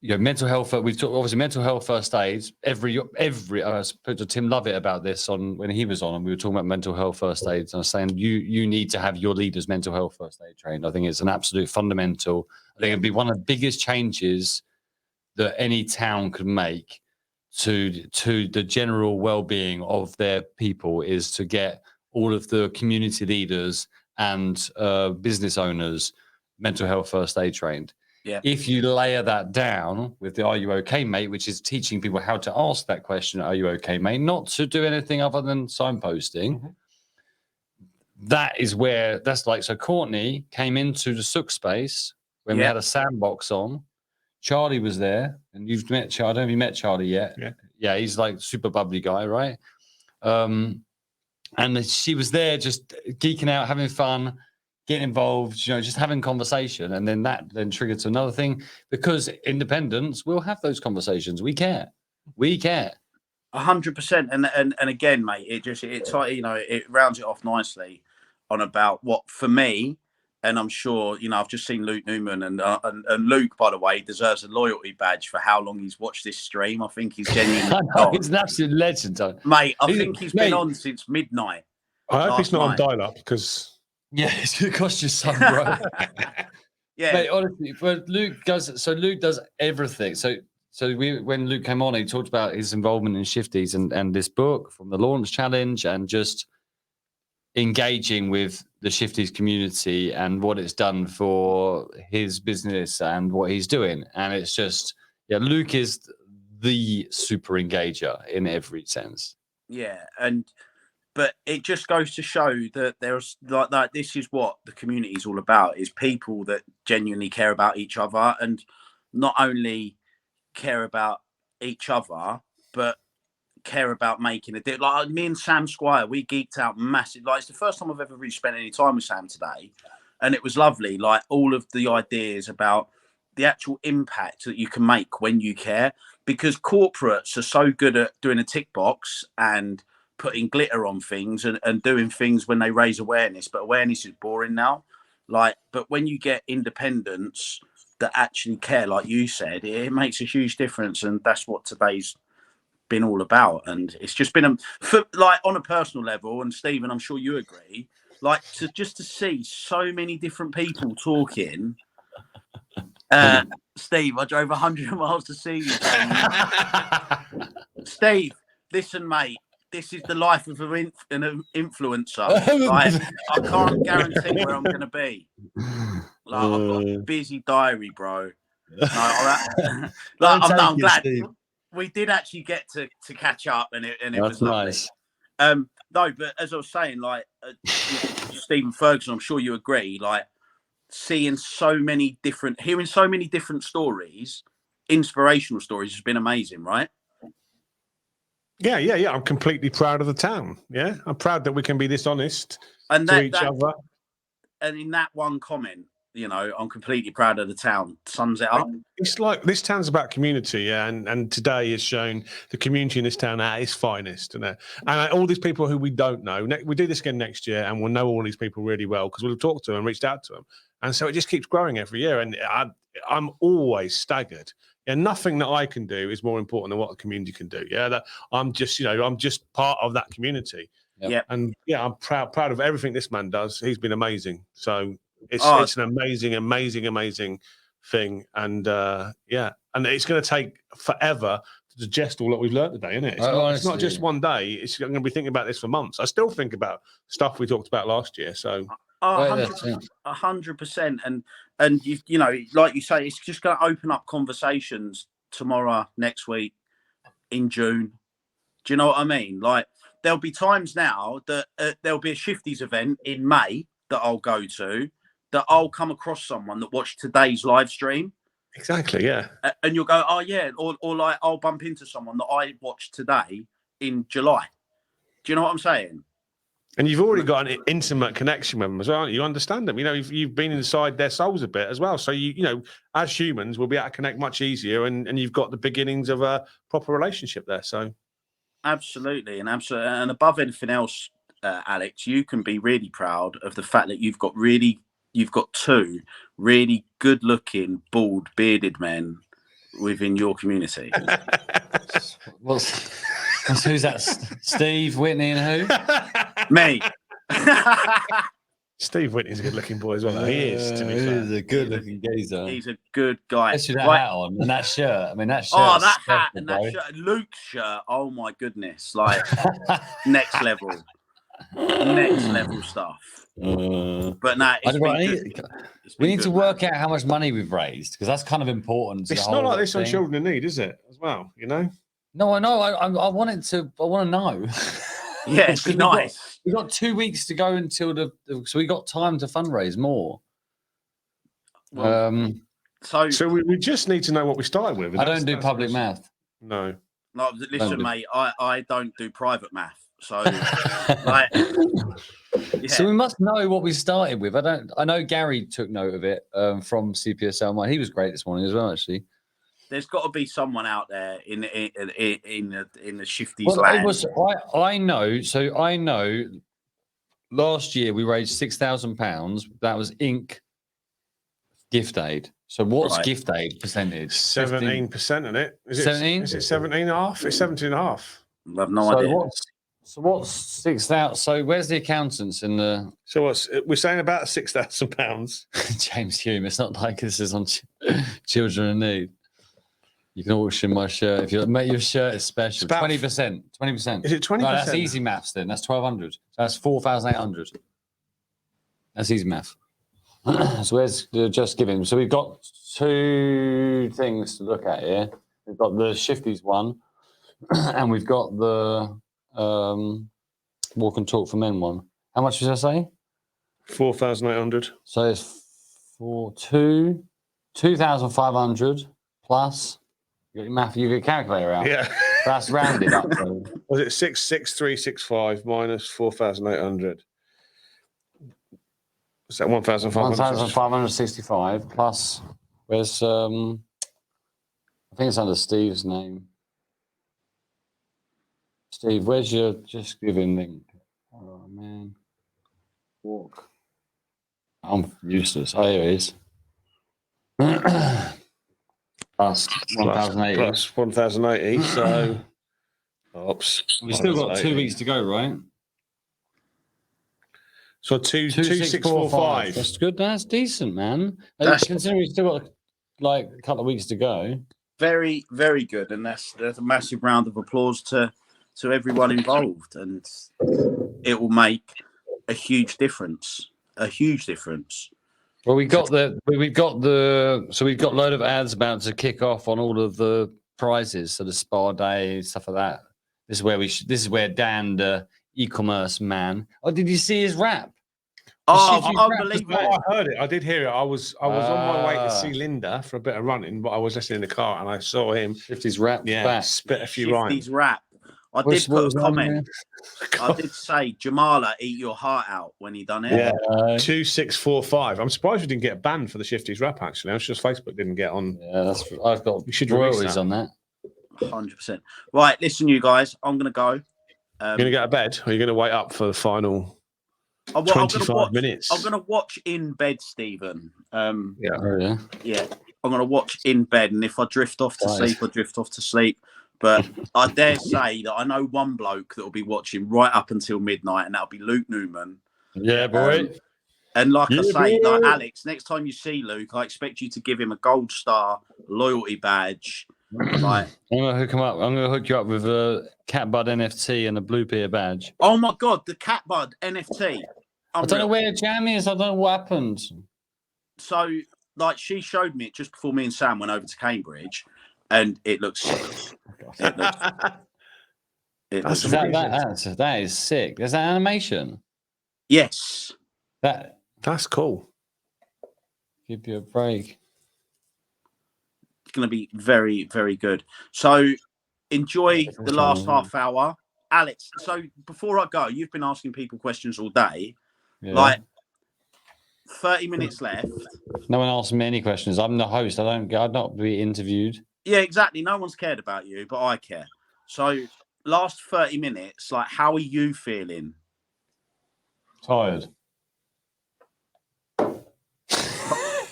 you know, mental health. We've talked obviously mental health first aid. Every I spoke to Tim Lovett about this when he was on, and we were talking about mental health first aid. And I was saying you need to have your leaders mental health first aid trained. I think it's an absolute fundamental. I think it'd be one of the biggest changes that any town could make to the general well-being of their people, is to get all of the community leaders and business owners mental health first aid trained. Yeah. If you layer that down with the "Are you okay, mate?", which is teaching people how to ask that question, "Are you okay, mate?", not to do anything other than signposting. That is where that's like. So Courtney came into the Sook space when we had a sandbox on. Charlie was there, and you've met Charlie. I don't know if you met Charlie yet. Yeah, he's like super bubbly guy, right? And she was there just geeking out, having fun, getting involved, just having conversation. And then that then triggered to another thing, because independents will have those conversations. We care. 100%. And again, mate, it rounds it off nicely on about what, for me, and I'm sure, I've just seen Luke Newman, and Luke, by the way, deserves a loyalty badge for how long he's watched this stream. I think he's genuinely he's an absolute legend, mate. I think he's been on since midnight. I hope he's not on dial-up, because it's going to cost you some, bro. Mate, honestly, but Luke does everything. So when Luke came on, he talked about his involvement in Shifties and this book from the launch challenge, and just engaging with the Shifties community and what it's done for his business and what he's doing. And it's just, Luke is the super engager in every sense. Yeah. But it just goes to show that there's like this is what the community is all about, is people that genuinely care about each other, and not only care about each other, but care about making a deal. Like me and Sam Squire, we geeked out massive. Like, it's the first time I've ever really spent any time with Sam today, and it was lovely. Like, all of the ideas about the actual impact that you can make when you care, because corporates are so good at doing a tick box and putting glitter on things and doing things when they raise awareness, but awareness is boring now. But when you get independents that actually care, like you said, it makes a huge difference, and that's what today's been all about. And it's just been on a personal level, and Stephen, I'm sure you agree, to see so many different people talking. Steve, I drove 100 miles to see you. Steve, listen, mate, this is the life of an influencer. I can't guarantee where I'm going to be. I've got a busy diary, bro. I'm glad. Steve. We did actually get to catch up, and it was lovely. Nice. No, but as I was saying, Stephen Ferguson, I'm sure you agree, hearing so many different stories, inspirational stories, has been amazing, right? Yeah. I'm completely proud of the town. Yeah, I'm proud that we can be this honest to each other. And in that one comment, I'm completely proud of the town, sums it up. It's like, this town's about community, and today has shown the community in this town at its finest. And all these people who we don't know, we do this again next year, and we'll know all these people really well, because we'll have talked to them and reached out to them. And so it just keeps growing every year. And I'm always staggered. And nothing that I can do is more important than what the community can do. Yeah, that I'm just part of that community. Yeah. And I'm proud of everything this man does. He's been amazing. So it's an amazing thing. And and it's going to take forever to digest all that we've learned today, isn't it? It's not just one day. It's going to be thinking about this for months. I still think about stuff we talked about last year. So 100%. And you like you say, it's just going to open up conversations tomorrow, next week, in June. Do you know what I mean? There'll be times now that there'll be a Shifties event in May that I'll go to, that I'll come across someone that watched today's live stream. Exactly, yeah. And you'll go, oh yeah, or I'll bump into someone that I watched today in July. Do you know what I'm saying? And you've already got an intimate connection with them as well. You understand them. You've been inside their souls a bit as well. So as humans, we'll be able to connect much easier, and you've got the beginnings of a proper relationship there. So absolutely, and above anything else, Alex, you can be really proud of the fact that you've got two really good-looking, bald, bearded men within your community. Who's that? Steve, Whitney, and who? Me. Steve Whitney's a good-looking boy as well. He is, to be fair. He's a good-looking geezer. He's a good guy. Especially that hat on and that shirt. I mean, that shirt. Oh, that hat and that shirt. Luke's shirt. Oh, my goodness. Next level. next level stuff. But no, we need to work out how much money we've raised because that's kind of important. It's not like this on Children in Need, is it? As well, you know. No, I know. I want to know. Yeah, it'd be nice. We've got 2 weeks to go until so we got time to fundraise more. Well, so we just need to know what we started with. I don't do public math. No. No, listen, mate. I don't do private math. So, like, yeah. So we must know what we started with. I know Gary took note of it from CPSL. He was great this morning as well, actually. There's got to be someone out there in the shifties land. I know. So I know. Last year we raised £6,000. That was Inc. gift aid. So what's gift aid percentage? 17%, in it? Is it 17? Is it 17.5? It's 17.5. I have no idea. What's 6,000? So where's the accountants in the? So we're saying about £6,000. James Hume. It's not like this is on Children in Need. You can auction my shirt if you make your shirt is special. 20%. 20%. Is it 20%? No, that's easy maths then. That's 1,200. So that's 4,800. That's easy math. So where's the Just Giving? So we've got 2 things to look at here. We've got the Shifties one, and we've got the Walk and Talk for Men one. How much did I say? 4,800. So it's 2,500 plus. You got your math. You got your calculator out. Yeah, that's rounded up. Was it 66365 minus 4,800? Is that 1,500? 1,565 plus. Where's I think it's under Steve's name. Steve, where's your Just Giving link? Oh man, walk. I'm useless. Oh, here it is. Plus 1,080. Plus 1,080. So, oops. We've still got 2 weeks to go, right? So 2,645. That's good. That's decent, man. Considering we've still got like a couple of weeks to go. Very, very good, and that's a massive round of applause to everyone involved, and it will make a huge difference. A huge difference. Well, we've got a load of ads about to kick off on all of the prizes, so the spa day stuff like that. This is where Dan, the e-commerce man. Oh, did you see his rap? Oh, unbelievable! I heard it. I did hear it. I was on my way to see Linda for a bit of running, but I was listening in the car and I saw him. Shifty's rap. Yeah, spit a few rhymes. Shifty's rap. I did put a comment. I did say, Jamala, eat your heart out when he done it. Yeah, 2,645. I'm surprised we didn't get banned for the Shifties rap, actually. I was just Facebook didn't get on. Yeah, I've got royalties on that. 100%. Right, listen, you guys, I'm going to go. You're going to go to bed or are you going to wait up for the final 25 minutes? I'm going to watch in bed, Stephen. Yeah. I'm going to watch in bed. And if I drift off to sleep, I drift off to sleep. But I dare say that I know one bloke that will be watching right up until midnight, and that'll be Luke Newman. Yeah, boy. And like I say, like Alex, next time you see Luke, I expect you to give him a gold star loyalty badge. Like, I'm gonna hook him up. I'm gonna hook you up with a Cat Bud NFT and a Blue Peer badge. Oh my god, the Cat Bud NFT. I don't know where Jam is. I don't know what happened. So, like, she showed me it just before me and Sam went over to Cambridge. And it looks sick. That is sick. There's that animation. Yes. That's cool. Give you a break. It's going to be very, very good. So enjoy the last half hour. Alex, so before I go, you've been asking people questions all day. Yeah. Like 30 minutes left. No one asks me any questions. I'm the host. I'd not be interviewed. Yeah, exactly. No one's cared about you, but I care. So, last 30 minutes, like, how are you feeling? Tired.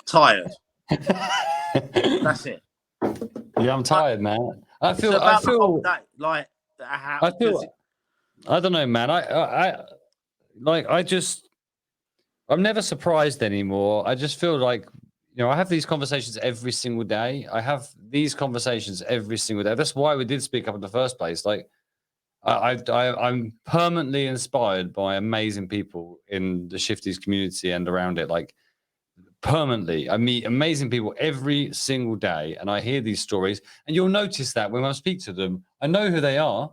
Tired. That's it. Yeah, I'm tired, man. I feel. That, like, I feel. I don't know, man. I'm never surprised anymore. I just feel like. You know, I have these conversations every single day. That's why we did speak up in the first place. Like, I'm permanently inspired by amazing people in the Shifties community and around it. Like permanently, I meet amazing people every single day, and I hear these stories. And you'll notice that when I speak to them, I know who they are.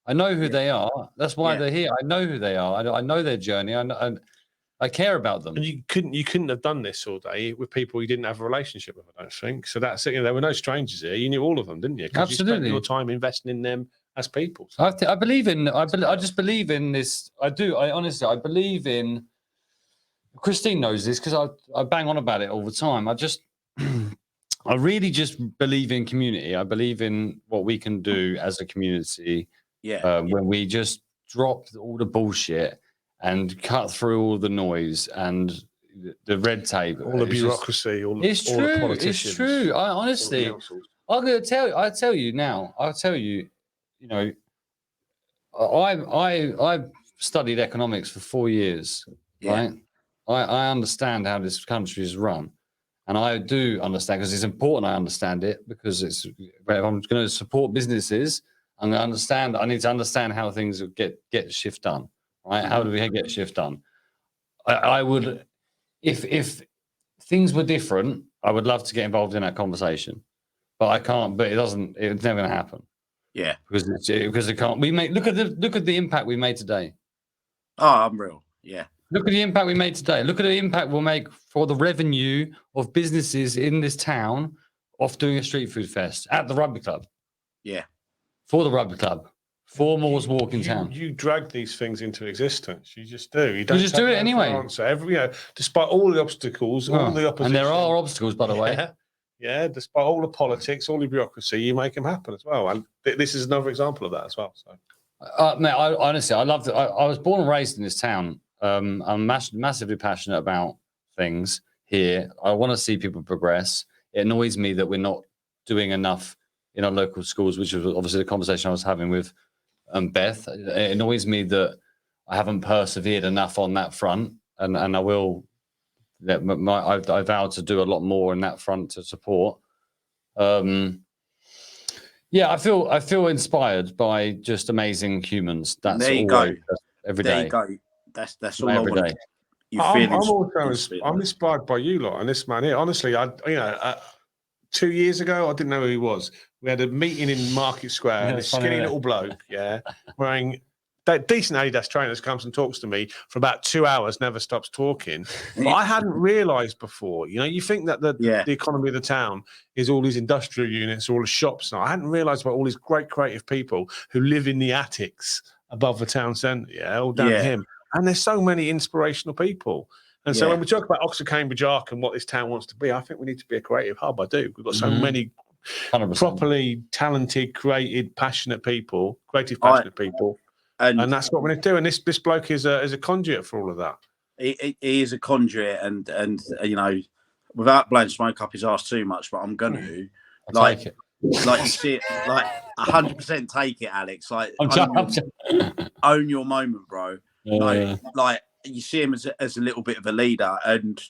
They are. That's why they're here. I know who they are. I know their journey. I care about them. And you couldn't have done this all day with people you didn't have a relationship with, I don't think. So that's it. There were no strangers here. You knew all of them, didn't you? Because you spent your time investing in them as people. So. I believe in. I just believe in this. I do. I honestly. I believe in. Christine knows this because I bang on about it all the time. I really just believe in community. I believe in what we can do as a community. When we just drop all the bullshit and cut through all the noise and the red tape, all the bureaucracy, all the politicians. It's true. I honestly, I'll tell you now. You know, I studied economics for 4 years, right? I understand how this country is run, and I do understand because it's important. I understand it because if I'm going to support businesses, I'm going to understand. I need to understand how things get shift done, right? How do we get shift done? I would, if things were different, I would love to get involved in that conversation, but I can't. But it doesn't. It's never going to happen. Yeah, because it can't. We make look at the impact we made today. Oh, unreal. Yeah. Look at the impact we made today. Look at the impact we'll make for the revenue of businesses in this town off doing a street food fest at the rugby club. Yeah. For the rugby club. 4 Moore's Walk in town. You drag these things into existence. You just do. You just do it anyway. Despite all the obstacles, all the opposition. And there are obstacles, by the way. Yeah, despite all the politics, all the bureaucracy, you make them happen as well. And this is another example of that as well. So, mate, honestly, I love it. I was born and raised in this town. I'm massively passionate about things here. I want to see people progress. It annoys me that we're not doing enough in our local schools, which was obviously the conversation I was having with Beth. It annoys me that I haven't persevered enough on that front, and I will. I vowed to do a lot more in that front to support. I feel inspired by just amazing humans. That's there you go. Every day. There you go. That's all every day. I'm inspired by you lot and this man here. Honestly, 2 years ago, I didn't know who he was. We had a meeting in Market Square, and this skinny little bloke, wearing that decent Adidas trainers comes and talks to me for about 2 hours, never stops talking. But I hadn't realised before. You think that the economy of the town is all these industrial units, all the shops. Now I hadn't realised about all these great creative people who live in the attics above the town centre, all down to him. And there's so many inspirational people. And so when we talk about Oxford, Cambridge Arc and what this town wants to be, I think we need to be a creative hub. I do. We've got so many 100%. Properly talented, creative, passionate people. And that's what we're going to do. And this bloke is a conduit for all of that. He is a conduit, and without blowing smoke up his ass too much, but I'm going to take it. Like you see it, like 100% take it, Alex. Like own your moment, bro. Like you see him as a little bit of a leader, and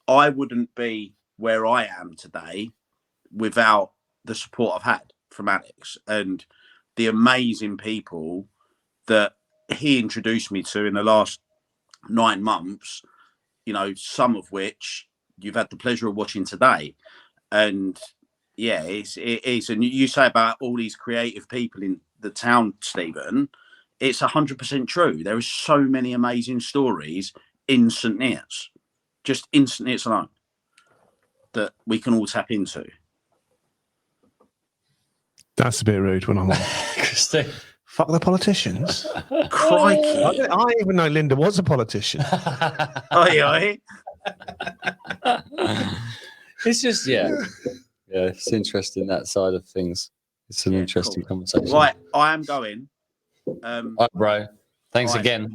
I wouldn't be where I am today without the support I've had from Alex and the amazing people that he introduced me to in the last 9 months, some of which you've had the pleasure of watching today. And it is. And you say about all these creative people in the town, Stephen, it's 100% true. There are so many amazing stories in St. Neots, just in St. Neots alone, that we can all tap into. That's a bit rude when I'm on. Christine. Fuck the politicians. Crikey. I didn't even know Linda was a politician. Oi. It's just, it's interesting, that side of things. It's an interesting conversation. Right, I am going. All right, bro. Thanks again.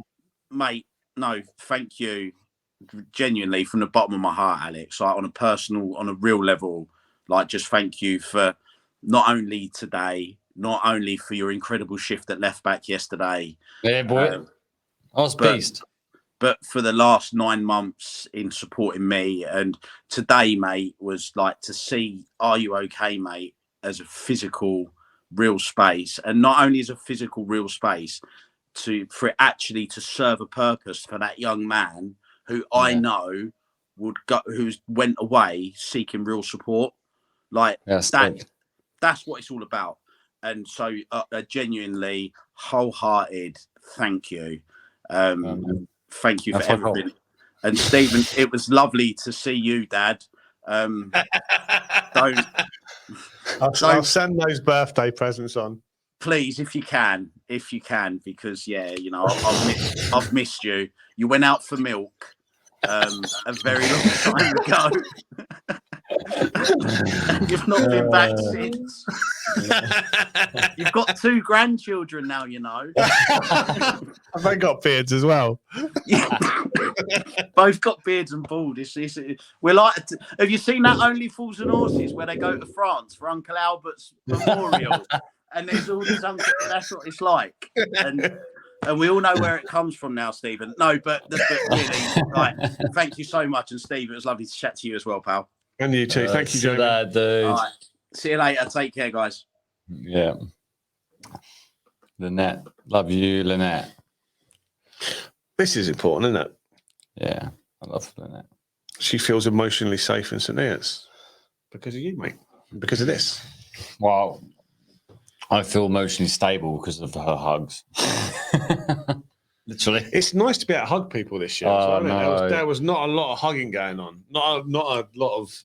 Mate, no, thank you. Genuinely, from the bottom of my heart, Alex. Like, on a real level, like, just thank you for not only today, not only for your incredible shift at left back yesterday. Yeah, boy. I was beast. But for the last 9 months in supporting me. And today, mate, was like to see Are You Okay, Mate, as a physical real space, and not only is a physical real space for it actually to serve a purpose for that young man who I know who's went away seeking real support. Like that's what it's all about. And so a genuinely wholehearted thank you. Thank you for everything. And Stephen, it was lovely to see you, Dad. I'll send those birthday presents on. Please, if you can, because I've missed you. You went out for milk a very long time ago. And you've not been back since. You've got 2 grandchildren now, you know. Have they got beards as well? Both got beards and bald. We're like, have you seen that Only Fools and Horses where they go to France for Uncle Albert's memorial? And there's all these that's what it's like. And we all know where it comes from now, Stephen. No, but really, like, thank you so much. And Steve, it was lovely to chat to you as well, pal. And you too. Thank you, Jamie. That, dude. All right. See you later. Take care, guys. Yeah. Lynette. Love you, Lynette. This is important, isn't it? Yeah. I love Lynette. She feels emotionally safe in St. Neots because of you, mate. Because of this. Well, I feel emotionally stable because of her hugs. Literally. It's nice to be able to hug people this year. Oh, no. There was not a lot of hugging going on. Not a lot of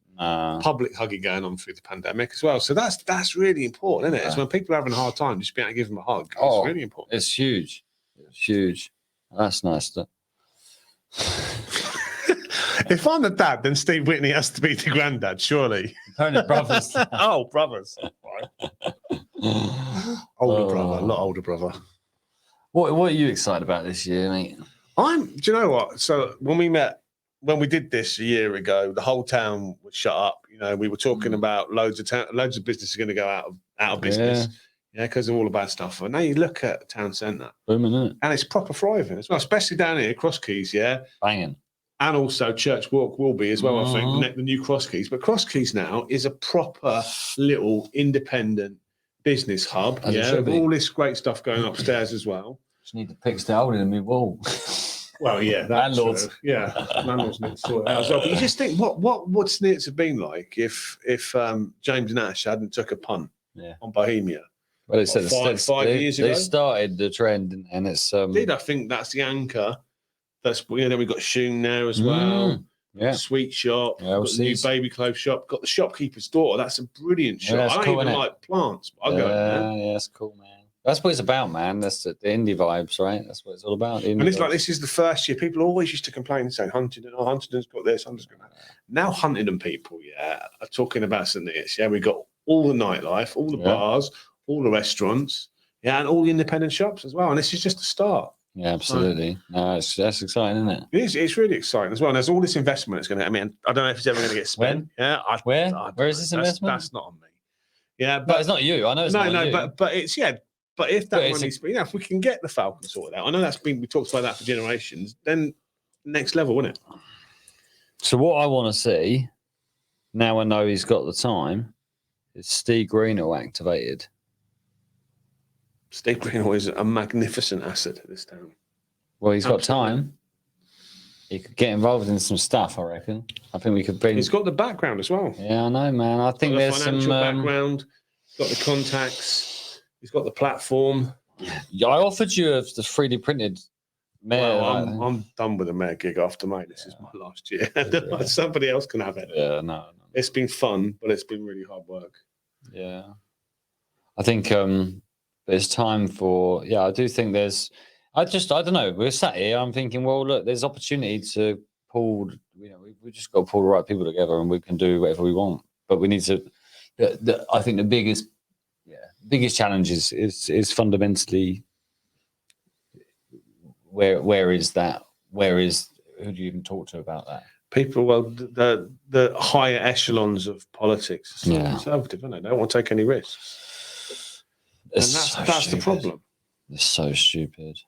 public hugging going on through the pandemic as well. So that's really important, isn't it? It's when people are having a hard time, just being able to give them a hug. It's really important. It's huge. It's huge. That's nice. If I'm the dad, then Steve Whitney has to be the granddad, surely. Only brothers. Oh, brothers. Older brother, a lot older brother. What are you excited about this year, mate? Do you know what? So when we did this a year ago, the whole town was shut up. You know, we were talking about loads of businesses are going to go out of business. Yeah, because of all the bad stuff. And now you look at town centre. Booming, isn't it? And it's proper thriving as well, especially down here, Cross Keys, yeah. Banging. And also Church Walk will be as well, I think, the new Cross Keys. But Cross Keys now is a proper little independent business hub, with all this great stuff going upstairs as well. Just need to fix the old in a new wall. Well, yeah, that's landlords. True. Yeah, landlords need to sort it out as well. But you just think, what would St. Neots have been like if James Nash hadn't took a punt on Bohemia? Well, it's five years ago. They started the trend, and it's. I think that's the anchor. That's then we've got Shoon there as well. Yeah, sweet shop. Yeah, got the new baby clothes shop. Got the shopkeeper's daughter. That's a brilliant shop. Yeah, I don't even like plants, but I go in there. Yeah, that's cool, man. That's what it's about, man. That's the indie vibes, right? That's what it's all about. And it's like this is the first year. People always used to complain and say Huntingdon's got this, Huntingdon's got that. Now Huntingdon people, are talking about St. Neots. Yeah, we've got all the nightlife, all the bars, all the restaurants, and all the independent shops as well. And this is just the start. Yeah, absolutely. No, that's exciting, isn't it? It is. It's really exciting as well. And there's all this investment that's going to. I mean, I don't know if it's ever going to get spent. When? Yeah. Where is this investment? That's not on me. Yeah, but it's not you. I know it's not on you. But it's But if that money's, if we can get the Falcon sorted out, I know we talked about that for generations. Then next level, isn't it? So what I want to see now, I know he's got the time, is Steve Greenhill activated. Steve Greenhill is a magnificent asset at this town. Well, he's got time. He could get involved in some stuff, I reckon. I think we could bring. He's got the background as well. Yeah, I know, man. I think there's some background. He's got the contacts. He's got the platform. I offered you the 3D printed mayor. Well, I'm done with the mayor gig after May. This is my last year. Somebody else can have it. Yeah, no. It's been fun, but it's been really hard work. Yeah. I think there's time for, I do think there's, I don't know. We're sat here, I'm thinking, well, look, there's opportunity to pull, we just got to pull the right people together and we can do whatever we want. But we need to, I think the biggest challenge is fundamentally where is that? Who do you even talk to about that? People, well, the higher echelons of politics are so conservative, aren't they? They don't want to take any risks. And that's the problem. It's so stupid.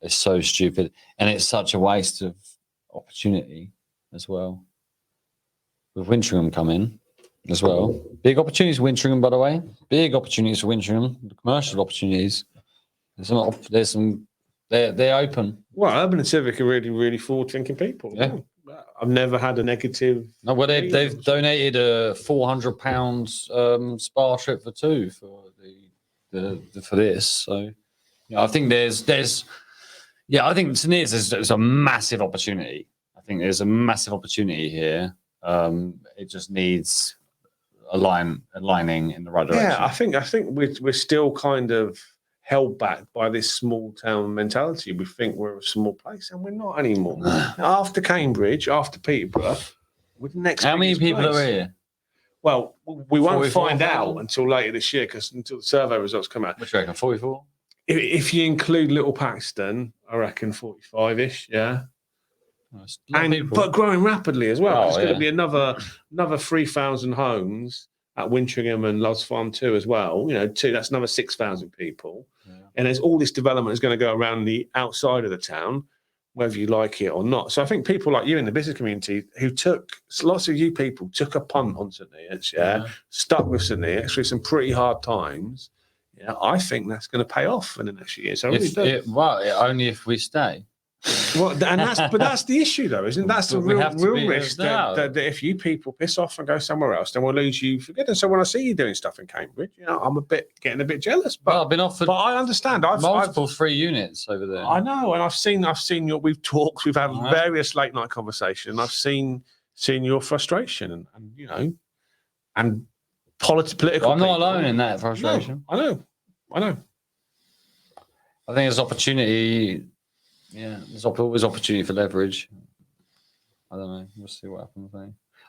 It's so stupid. And it's such a waste of opportunity as well. With Wintringham coming, as well. Big opportunities for Wintringham, by the way. Big opportunities for Wintringham. The commercial opportunities. There's some. They're open. Well, Urban and Civic are really, really forward-thinking people. Yeah. I've never had a negative. No, well, they've donated a £400 spa trip for two for for this. So, I think there's I think to me there's a massive opportunity. I think there's a massive opportunity here. It just needs aligning in the right direction. Yeah, I think we're still kind of held back by this small town mentality. We think we're a small place, and we're not anymore. After Cambridge, after Peterborough, we're the next. How many people place. are here? Well, we won't find 44,000? out until later this year, until the survey results come out. What do you reckon? 44? If you include Little Paxton, I reckon 45-ish. Yeah. But growing rapidly as well. There's going to be another 3,000 homes at Wintringham and Loves Farm 2 as well. That's another 6,000 people. Yeah. And there's all this development is going to go around the outside of the town, whether you like it or not. So I think people like you in the business community lots of you people took a punt on St. Neots, stuck with St. Neots through some pretty hard times. Yeah, I think that's going to pay off in the next year. So only if we stay. Well, that's the issue, though, isn't it? That's the real risk that if you people piss off and go somewhere else, then we'll lose you for good. And so when I see you doing stuff in Cambridge, I'm getting a bit jealous. But I've been offered. But I understand. I've multiple free units over there. I know, and I've seen we've talked, we've had various late night conversations. I've seen your frustration, and political. Well, I'm not alone in that frustration. No, I know. I think there's opportunity. Yeah, there's always opportunity for leverage. I don't know. We'll see what happens.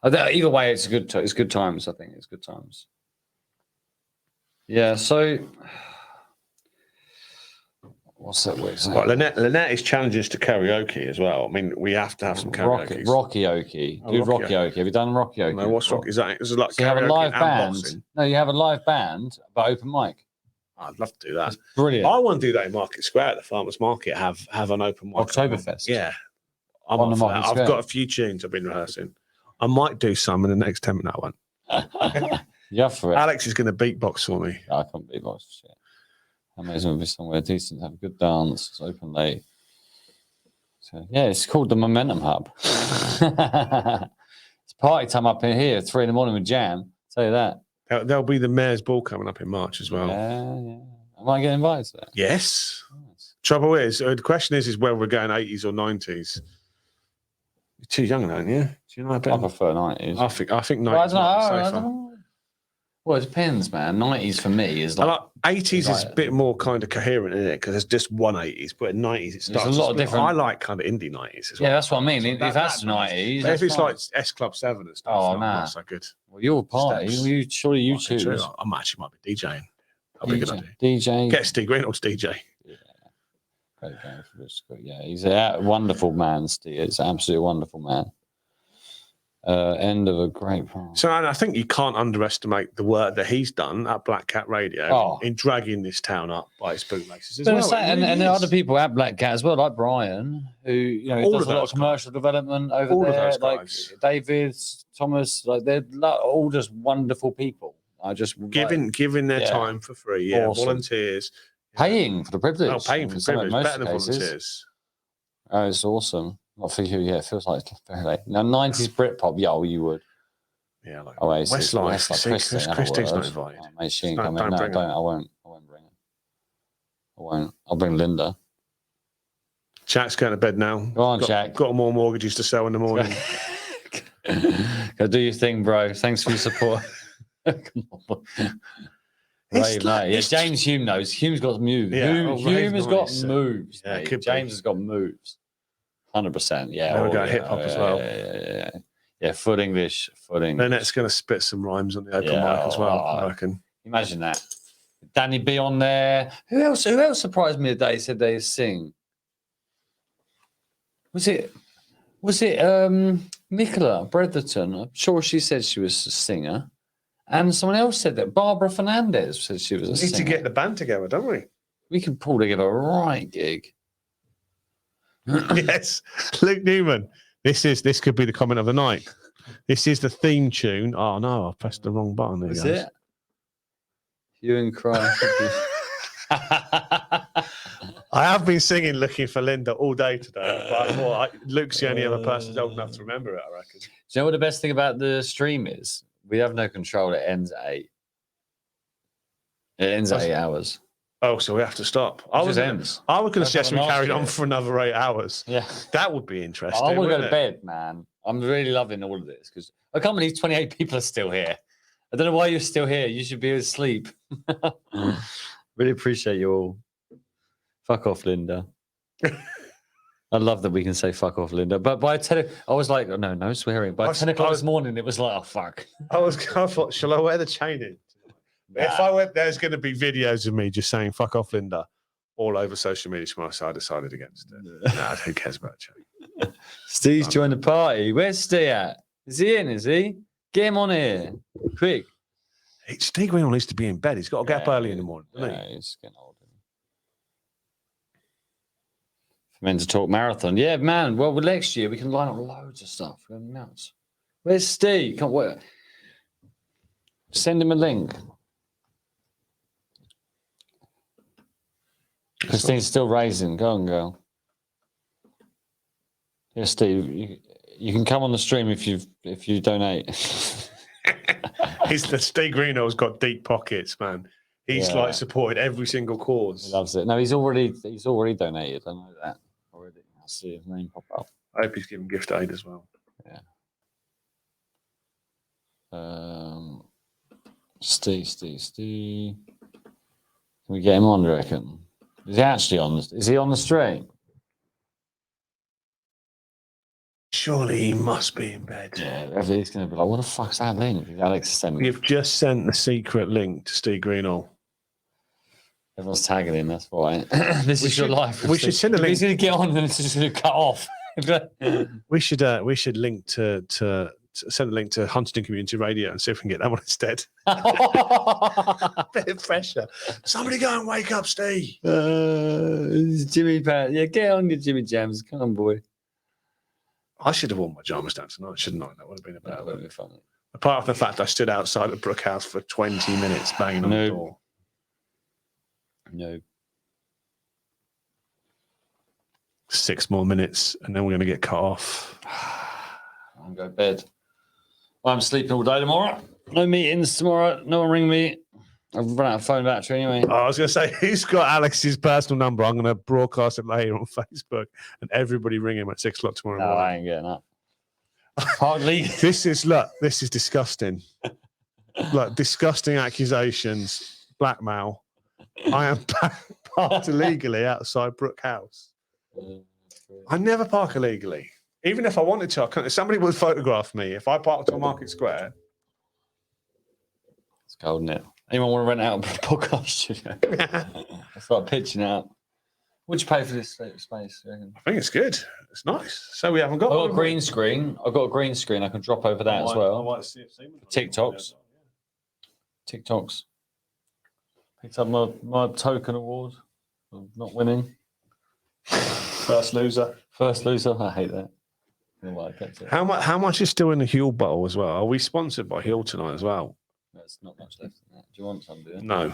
Either way, it's good times. I think it's good times. Yeah. So, what's that word? Right, Lynette is challenging us to karaoke as well. I mean, we have to have some karaoke. Rocky-oke. Do Rocky-oke. Have you done Rocky-oke? No, what's Rocky? Is it like so you have a live band? Boxing? No, you have a live band, but open mic. I'd love to do that. That's brilliant. I want to do that in Market Square at the Farmers Market. Have an open mic. Oktoberfest. Yeah, I'm on for that. I've got a few tunes I've been rehearsing. I might do some in the next 10 minutes. I won't. Yeah, for it. Alex is going to beatbox for me. I can't beatbox. Shit. I may as well be somewhere decent, have a good dance. It's open late. So yeah, it's called the Momentum Hub. It's party time up in here, 3 a.m. with Jam. I'll tell you that. There'll be the Mayor's Ball coming up in March as well. Yeah. Am I getting invited to that? Yes. Nice. Trouble is, the question is whether we're going 80s or 90s. You're too young, aren't you? Do you know about? I prefer 90s. I think 90s. I don't know. Well, it depends, man. 90s for me is like 80s is a bit more kind of coherent, isn't it? Because there's just one 80s, but in 90s it starts. There's a lot of different. I like kind of indie 90s as well. Yeah, that's what I mean. If that's 90s, if it's like S Club 7 and stuff, not so good. Well, you're a party. Surely you choose. I actually might be DJing. That'll be a good idea. DJ. Get Steve Reynolds DJ. Yeah. Great game for this. Yeah, he's a wonderful man, Steve. It's an absolutely wonderful man. End of a great program. So I think you can't underestimate the work that he's done at Black Cat Radio in dragging this town up by its bootlaces as well. And there are other people at Black Cat as well, like Brian, who does a lot of commercial development over there. Like David, Thomas, they're all just wonderful people. I just giving their time for free. Yeah, awesome. Volunteers, paying for the privilege. Oh, paying for the privilege, better than volunteers. Oh, it's awesome. Not for you, yeah. It feels like very late. Now, 90s Britpop, you would. Yeah, like Oasis. Westlife. Christine's not invited. Oh, mate, she ain't coming. No, don't. I won't bring her. I won't. I'll bring Linda. Jack's going to bed now. Go on, Jack. Got more mortgages to sell in the morning. Go do your thing, bro. Thanks for your support. Come on. Right, mate. Yeah, James Hume knows. Hume's got moves. Yeah. Hume has got moves. Yeah, James has got moves. 100%, yeah. Now we're going hip hop as well. Yeah, foot English. Lynette's going to spit some rhymes on the open mic as well, I reckon. Imagine that. Danny B on there. Who else surprised me today? Said they sing. Was it Nicola Bretherton? I'm sure she said she was a singer. And someone else said that. Barbara Fernandez said she was a singer. We need to get the band together, don't we? We can pull together a right gig. Yes, Luke Newman. This could be the comment of the night. This is the theme tune. Oh no, I pressed the wrong button. There Is goes. it? Hue and cry. I have been singing "Looking for Linda" all day today, but I thought Luke's the only other person old enough to remember it. I reckon. Do you know what the best thing about the stream is? We have no control. It ends at 8. It ends at 8 hours. Oh, so we have to stop. I was going to suggest we carried on for another 8 hours. Yeah, that would be interesting. I want to go to bed, man. I'm really loving all of this because I can't believe 28 people are still here. I don't know why you're still here. You should be asleep. Really appreciate you all. Fuck off, Linda. I love that we can say "fuck off, Linda." But by 10, I was like, oh, no swearing. By 10 o'clock this morning, it was like, oh fuck. I thought, shall I wear the chain in? Nah. If I went, there's going to be videos of me just saying "fuck off, Linda" all over social media tomorrow. So I decided against it. Nah, who cares about chain? Steve's joined the party. Where's Steve at? Is he in? Is he? Get him on here, quick. Steve Greenwell needs to be in bed. He's got to get up early in the morning. Yeah, he's getting old. Meant to talk marathon. Yeah, man. Well, next year we can line up loads of stuff. We're nuts. Where's Steve? Can't wait. Send him a link. Christine's still raising. Go on, girl. Yeah, Steve. You can come on the stream if you donate. Steve Greenwell's got deep pockets, man. He's like supported every single cause. He loves it. No, he's already donated. I know that already. I'll see his name pop up. I hope he's giving gift aid as well. Yeah. Steve. Can we get him on, do you reckon? Is he actually on? Is he on the stream? Surely he must be in bed. Yeah, he's going to be like, what the fuck's that link? Alex sent me. You've just sent the secret link to Steve Greenwell. Everyone's tagging him, that's why. This is your life. We should send a link. He's going to get on and it's just going to cut off. we should link to send a link to Huntington Community Radio and see if we can get that one instead. Bit of pressure. Somebody go and wake up, Steve. Jimmy Pat. Yeah, get on your Jimmy Jams. Come on, boy. I should have worn my pajamas down tonight, shouldn't I? That would have been That would have been fun. Apart from the fact I stood outside of Brook House for 20 minutes banging on the door. No. 6 more minutes and then we're going to get cut off. I'm going to bed. I'm sleeping all day tomorrow. No meetings tomorrow. No one ring me. I've run out of phone battery anyway. I was going to say, who's got Alex's personal number? I'm going to broadcast it later on Facebook and everybody ring him at 6 o'clock tomorrow morning. I ain't getting up. Hardly. This is disgusting. Like, disgusting accusations, blackmail. I am parked illegally outside Brook House. I never park illegally. Even if I wanted to, I couldn't. If somebody would photograph me, if I parked on Market Square. It's cold now. Anyone want to rent out a podcast studio? I start pitching out. What'd you pay for this space? I think it's good. It's nice. So we haven't got. I've got a green screen. I can drop over that as well. I might see it. TikToks. Picked up my token award of not winning. First loser. I hate that. How much is still in the Huel bottle as well? Are we sponsored by Huel tonight as well? There's not much left in that. Do you want some, do you? No.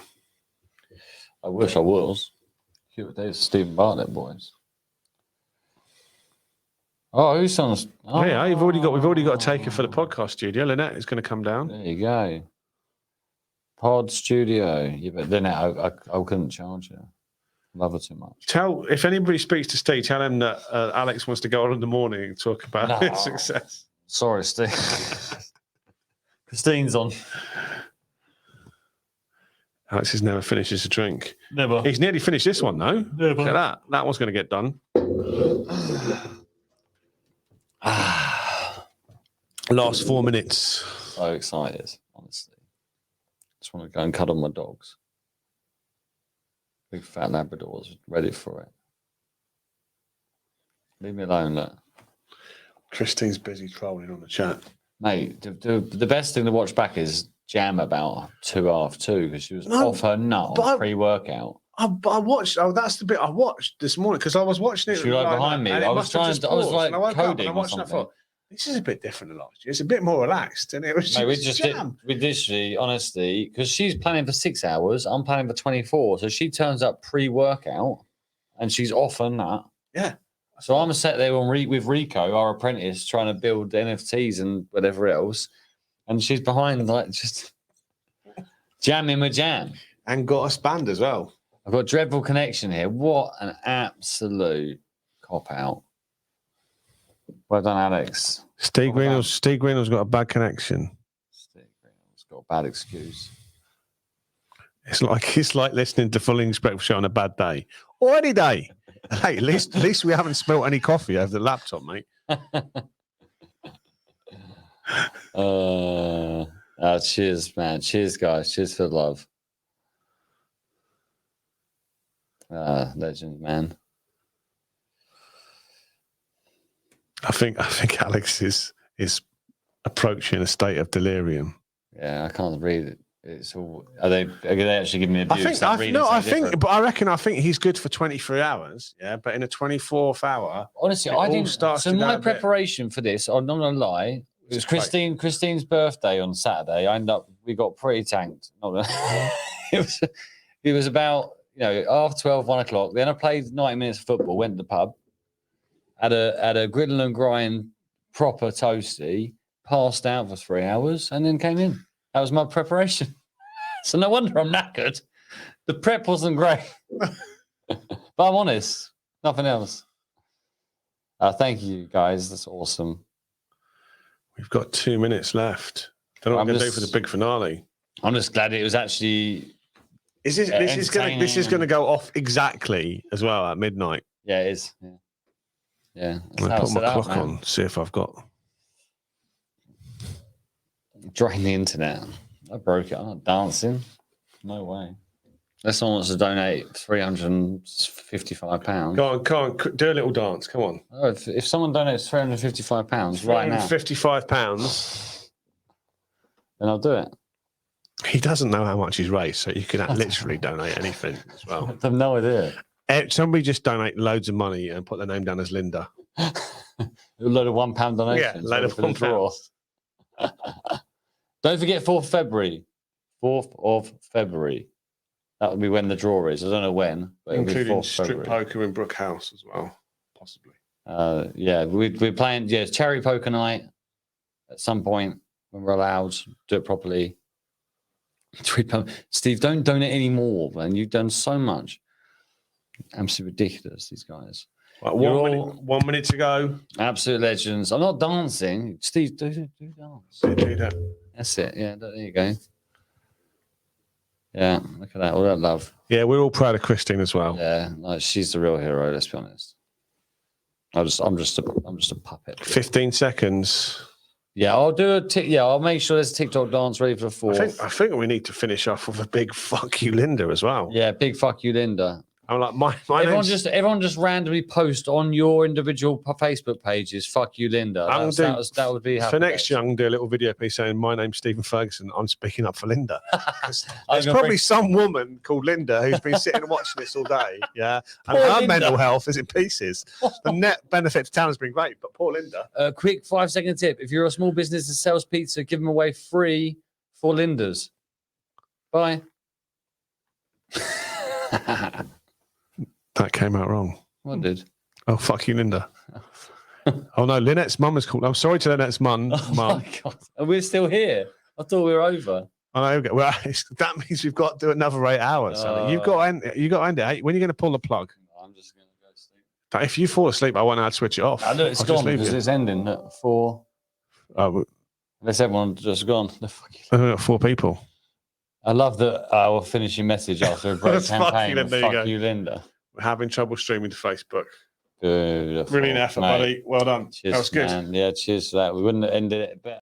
I wish I was. There's Stephen Bartlett, boys. Oh, who's on? Oh, yeah, we've already got a taker for the podcast studio. Lynette is going to come down. There you go. Pod studio. Yeah, but then I couldn't charge her. Love her too much. If anybody speaks to Steve, tell him that Alex wants to go on in the morning and talk about his success. Sorry, Steve. Christine's on. Alex has never finishes a drink. Never. He's nearly finished this one, though. Never. Look at that. That one's going to get done. Last 4 minutes. So excited, honestly. Just want to go and cuddle my dogs. Big fat Labradors, ready for it. Leave me alone, look. Christine's busy trolling on the chat. Mate, the best thing to watch back is Jam about 2:30 because she was off her nut on pre-workout. I watched. Oh, that's the bit I watched this morning because I was watching it. She was right behind me. I was like coding. I watched that for. This is a bit different than last year. It's a bit more relaxed, and it was Mate, just jam. we literally, honestly, because she's planning for 6 hours, I'm planning for 24. So she turns up pre-workout, and she's off on that. Yeah. So I'm sat there with Rico, our apprentice, trying to build NFTs and whatever else, and she's behind, like, just jamming with jam. And got us banned as well. I've got dreadful connection here. What an absolute cop out. Well done, Alex. Steve Greenall's got a bad connection. Steve Greenall's got a bad excuse. It's like listening to Full English Breakfast Show on a bad day or any day. Hey, at least we haven't spilt any coffee over the laptop, mate. Cheers, man. Cheers, guys. Cheers for the love. Legend, man. I think Alex is approaching a state of delirium. Yeah, I can't read it. It's all. Are they actually giving me abuse? I think he's good for 23 hours. Yeah, but in a 24th hour, honestly, I didn't. So my preparation for this, I'm not gonna lie, it was Christine's birthday on Saturday. We got pretty tanked. It was about half 12, 1 o'clock. Then I played 90 minutes of football. Went to the pub. Had a griddle and grind proper toasty. Passed out for 3 hours and then came in. That was my preparation. So no wonder I'm knackered. The prep wasn't great. But I'm honest. Nothing else. Thank you, guys. That's awesome. We've got 2 minutes left. Don't know what I'm going to do for the big finale. I'm just glad it was actually... This is going to go off exactly as well at midnight. Yeah, it is. Yeah. I'm going to put my clock on, see if I've got... Drain the internet. I broke it. I'm not dancing. No way. Unless someone wants to donate £355. Go on. Do a little dance. Come on. Oh, if someone donates £355 right now. £355. Then I'll do it. He doesn't know how much he's raised, so you can literally donate anything as well. I have no idea. Somebody just donate loads of money and put their name down as Linda. A load of £1 donations. Yeah, load of £1. Don't forget 4th of February. 4th of February. That would be when the draw is. I don't know when. But including strip poker in Brook House as well, possibly. We're playing charity poker night at some point when we're allowed to do it properly. Steve, don't donate any more, man. You've done so much. Absolutely ridiculous, these guys. Right, 1 minute to go. Absolute legends. I'm not dancing. Steve, do dance. Do that. That's it. Yeah, there you go. Yeah, look at that. All that love. Yeah, we're all proud of Christine as well. Yeah, she's the real hero. Let's be honest. I'm just a puppet. 15 seconds. Yeah, I'll do I'll make sure there's a TikTok dance ready for the 4th. I think we need to finish off with a big fuck you, Linda, as well. Yeah, big fuck you, Linda. I'm like everyone just randomly post on your individual Facebook pages. Fuck you, Linda. That would be happy for next year. I'm gonna do a little video piece saying my name's Stephen Ferguson. I'm speaking up for Linda. There's probably some woman called Linda who's been sitting and watching this all day. Yeah, and her mental health is in pieces. The net benefit to town has been great, but poor Linda. A quick 5-second tip: if you're a small business that sells pizza, give them away free for Lindas. Bye. That came out wrong. What did? Oh, fuck you, Linda. Oh, no, Lynette's mum is called. I'm sorry to Lynette's mum. Oh, my God. And we're still here. I thought we were over. I know. Well, that means we've got to do another 8 hours. You've got to end it. When are you going to pull the plug? I'm just going to go sleep. If you fall asleep, I won't know how to switch it off. I know it's gone because it's ending at 4. Unless everyone's just gone. I've got 4 people. I love that our finishing message after a great campaign. Fuck you, Linda. We're having trouble streaming to Facebook. Good. Brilliant effort, buddy. Well done. Cheers, that was good. Man. Yeah, cheers for that. We wouldn't have ended it better.